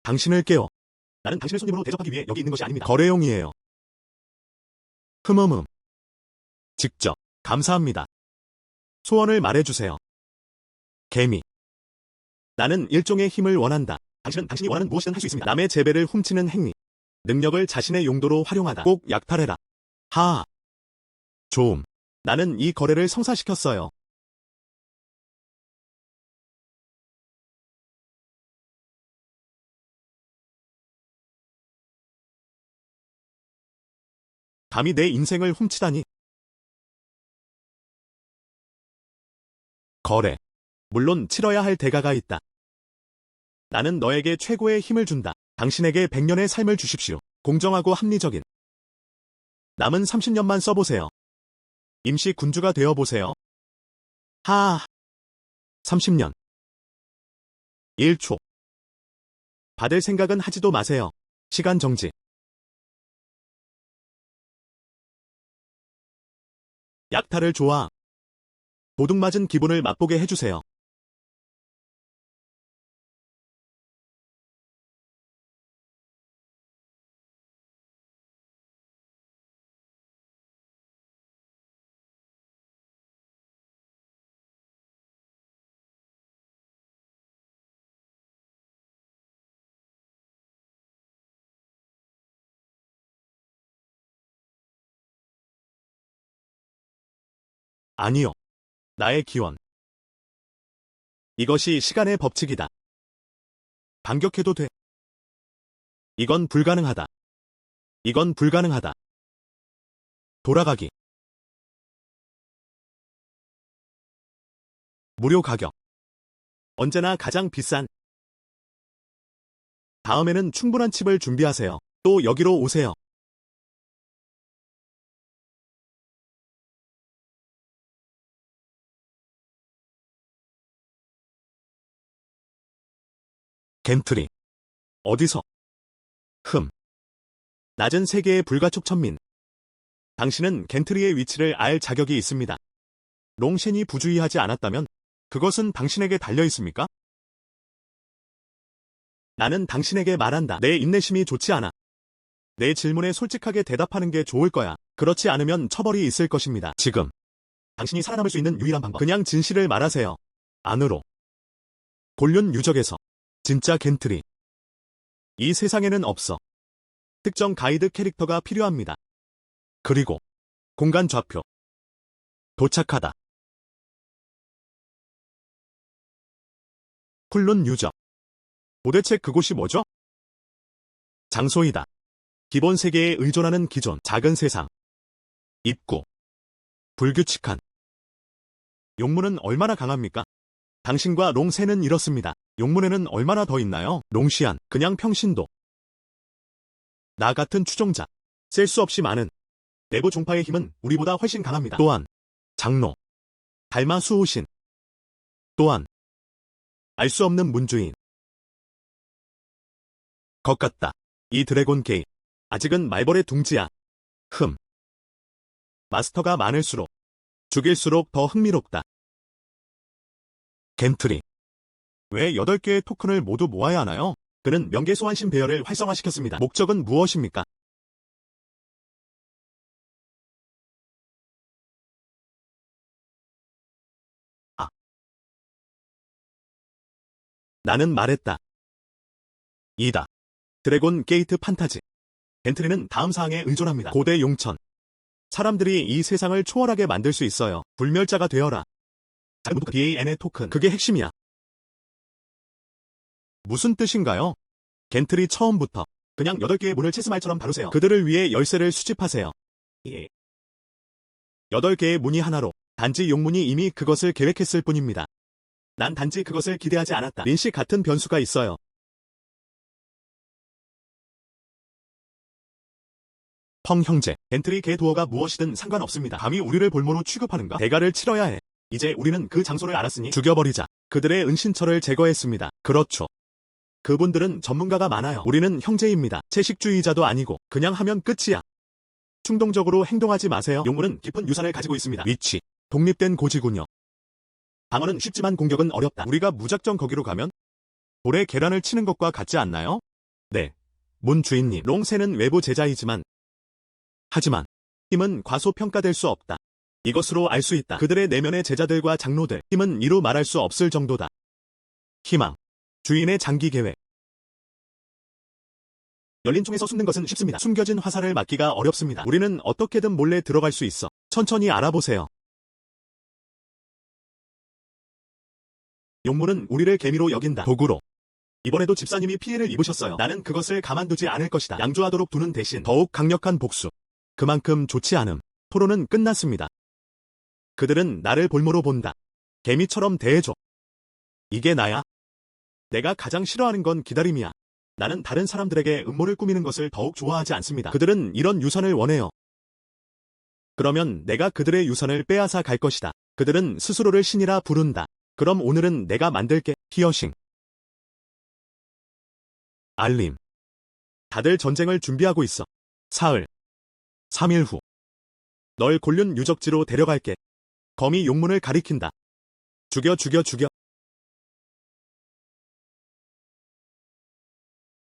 당신을 깨워. 나는 당신을 손님으로 대접하기 위해 여기 있는 것이 아닙니다. 거래용이에요. 흠흠흠. 직접. 감사합니다. 소원을 말해주세요. 개미. 나는 일종의 힘을 원한다. 당신은 당신이 원하는 무엇이든 할 수 있습니다. 남의 재배를 훔치는 행위. 능력을 자신의 용도로 활용하다. 꼭 약탈해라. 하아. 좋음. 나는 이 거래를 성사시켰어요. 감히 내 인생을 훔치다니. 거래. 물론 치러야 할 대가가 있다. 나는 너에게 최고의 힘을 준다. 당신에게 100년의 삶을 주십시오. 공정하고 합리적인. 남은 30년만 써보세요. 임시 군주가 되어보세요. 하아. 30년. 1초. 받을 생각은 하지도 마세요. 시간 정지. 약탈을 좋아. 도둑맞은 기분을 맛보게 해주세요. 아니요. 나의 기원. 이것이 시간의 법칙이다. 반격해도 돼. 이건 불가능하다. 이건 불가능하다. 돌아가기. 무료 가격. 언제나 가장 비싼. 다음에는 충분한 칩을 준비하세요. 또 여기로 오세요. 겐트리. 어디서? 흠. 낮은 세계의 불가촉 천민. 당신은 겐트리의 위치를 알 자격이 있습니다. 롱셴이 부주의하지 않았다면 그것은 당신에게 달려 있습니까? 나는 당신에게 말한다. 내 인내심이 좋지 않아. 내 질문에 솔직하게 대답하는 게 좋을 거야. 그렇지 않으면 처벌이 있을 것입니다. 지금. 당신이 살아남을 수 있는 유일한 방법. 그냥 진실을 말하세요. 안으로. 곤륜 유적에서. 진짜 겐트리. 이 세상에는 없어. 특정 가이드 캐릭터가 필요합니다. 그리고 공간 좌표. 도착하다. 쿨룬 유적. 도대체 그곳이 뭐죠? 장소이다. 기본 세계에 의존하는 기존, 작은 세상. 입구. 불규칙한. 용문은 얼마나 강합니까? 당신과 롱세는 이렇습니다. 용문에는 얼마나 더 있나요? 롱시안, 그냥 평신도. 나 같은 추종자. 셀 수 없이 많은 내부 종파의 힘은 우리보다 훨씬 강합니다. 또한 장로, 달마 수호신. 또한 알 수 없는 문주인. 것 같다. 이 드래곤 게임. 아직은 말벌의 둥지야. 마스터가 많을수록, 죽일수록 더 흥미롭다. 겐트리. 왜 8개의 토큰을 모두 모아야 하나요? 그는 명계소환신 배열을 활성화시켰습니다. 목적은 무엇입니까? 나는 말했다. 이다. 드래곤 게이트 판타지. 겐트리는 다음 사항에 의존합니다. 고대 용천. 사람들이 이 세상을 초월하게 만들 수 있어요. 불멸자가 되어라. DAN의 토큰. 그게 핵심이야. 무슨 뜻인가요? 겐트리 처음부터 그냥 8개의 문을 체스말처럼 다루세요. 그들을 위해 열쇠를 수집하세요. 8개의 문이 하나로. 단지 용문이 이미 그것을 계획했을 뿐입니다. 난 단지 그것을 기대하지 않았다. 린씨 같은 변수가 있어요. 펑 형제, 겐트리 개 도어가 무엇이든 상관없습니다. 감히 우리를 볼모로 취급하는가? 대가를 치러야 해. 이제 우리는 그 장소를 알았으니 죽여버리자. 그들의 은신처를 제거했습니다. 그렇죠. 그분들은 전문가가 많아요. 우리는 형제입니다. 채식주의자도 아니고 그냥 하면 끝이야. 충동적으로 행동하지 마세요. 용문은 깊은 유산을 가지고 있습니다. 위치, 독립된 고지군요. 방어는 쉽지만 공격은 어렵다. 우리가 무작정 거기로 가면 돌에 계란을 치는 것과 같지 않나요? 네. 문 주인님, 롱세는 외부 제자이지만 하지만 힘은 과소평가될 수 없다. 이것으로 알 수 있다. 그들의 내면의 제자들과 장로들, 힘은 이루 말할 수 없을 정도다. 희망, 주인의 장기 계획. 열린 총에서 숨는 것은 쉽습니다. 숨겨진 화살을 맞기가 어렵습니다. 우리는 어떻게든 몰래 들어갈 수 있어. 천천히 알아보세요. 용문은 우리를 개미로 여긴다. 도구로. 이번에도 집사님이 피해를 입으셨어요. 나는 그것을 가만두지 않을 것이다. 양조하도록 두는 대신 더욱 강력한 복수. 그만큼 좋지 않음. 토론은 끝났습니다. 그들은 나를 볼모로 본다. 개미처럼 대해줘. 이게 나야. 내가 가장 싫어하는 건 기다림이야. 나는 다른 사람들에게 음모를 꾸미는 것을 더욱 좋아하지 않습니다. 그들은 이런 유산을 원해요. 그러면 내가 그들의 유산을 빼앗아 갈 것이다. 그들은 스스로를 신이라 부른다. 그럼 오늘은 내가 만들게. 피어싱. 알림. 다들 전쟁을 준비하고 있어. 사흘. 3일 후. 널 곤륜 유적지로 데려갈게. 검이 용문을 가리킨다. 죽여.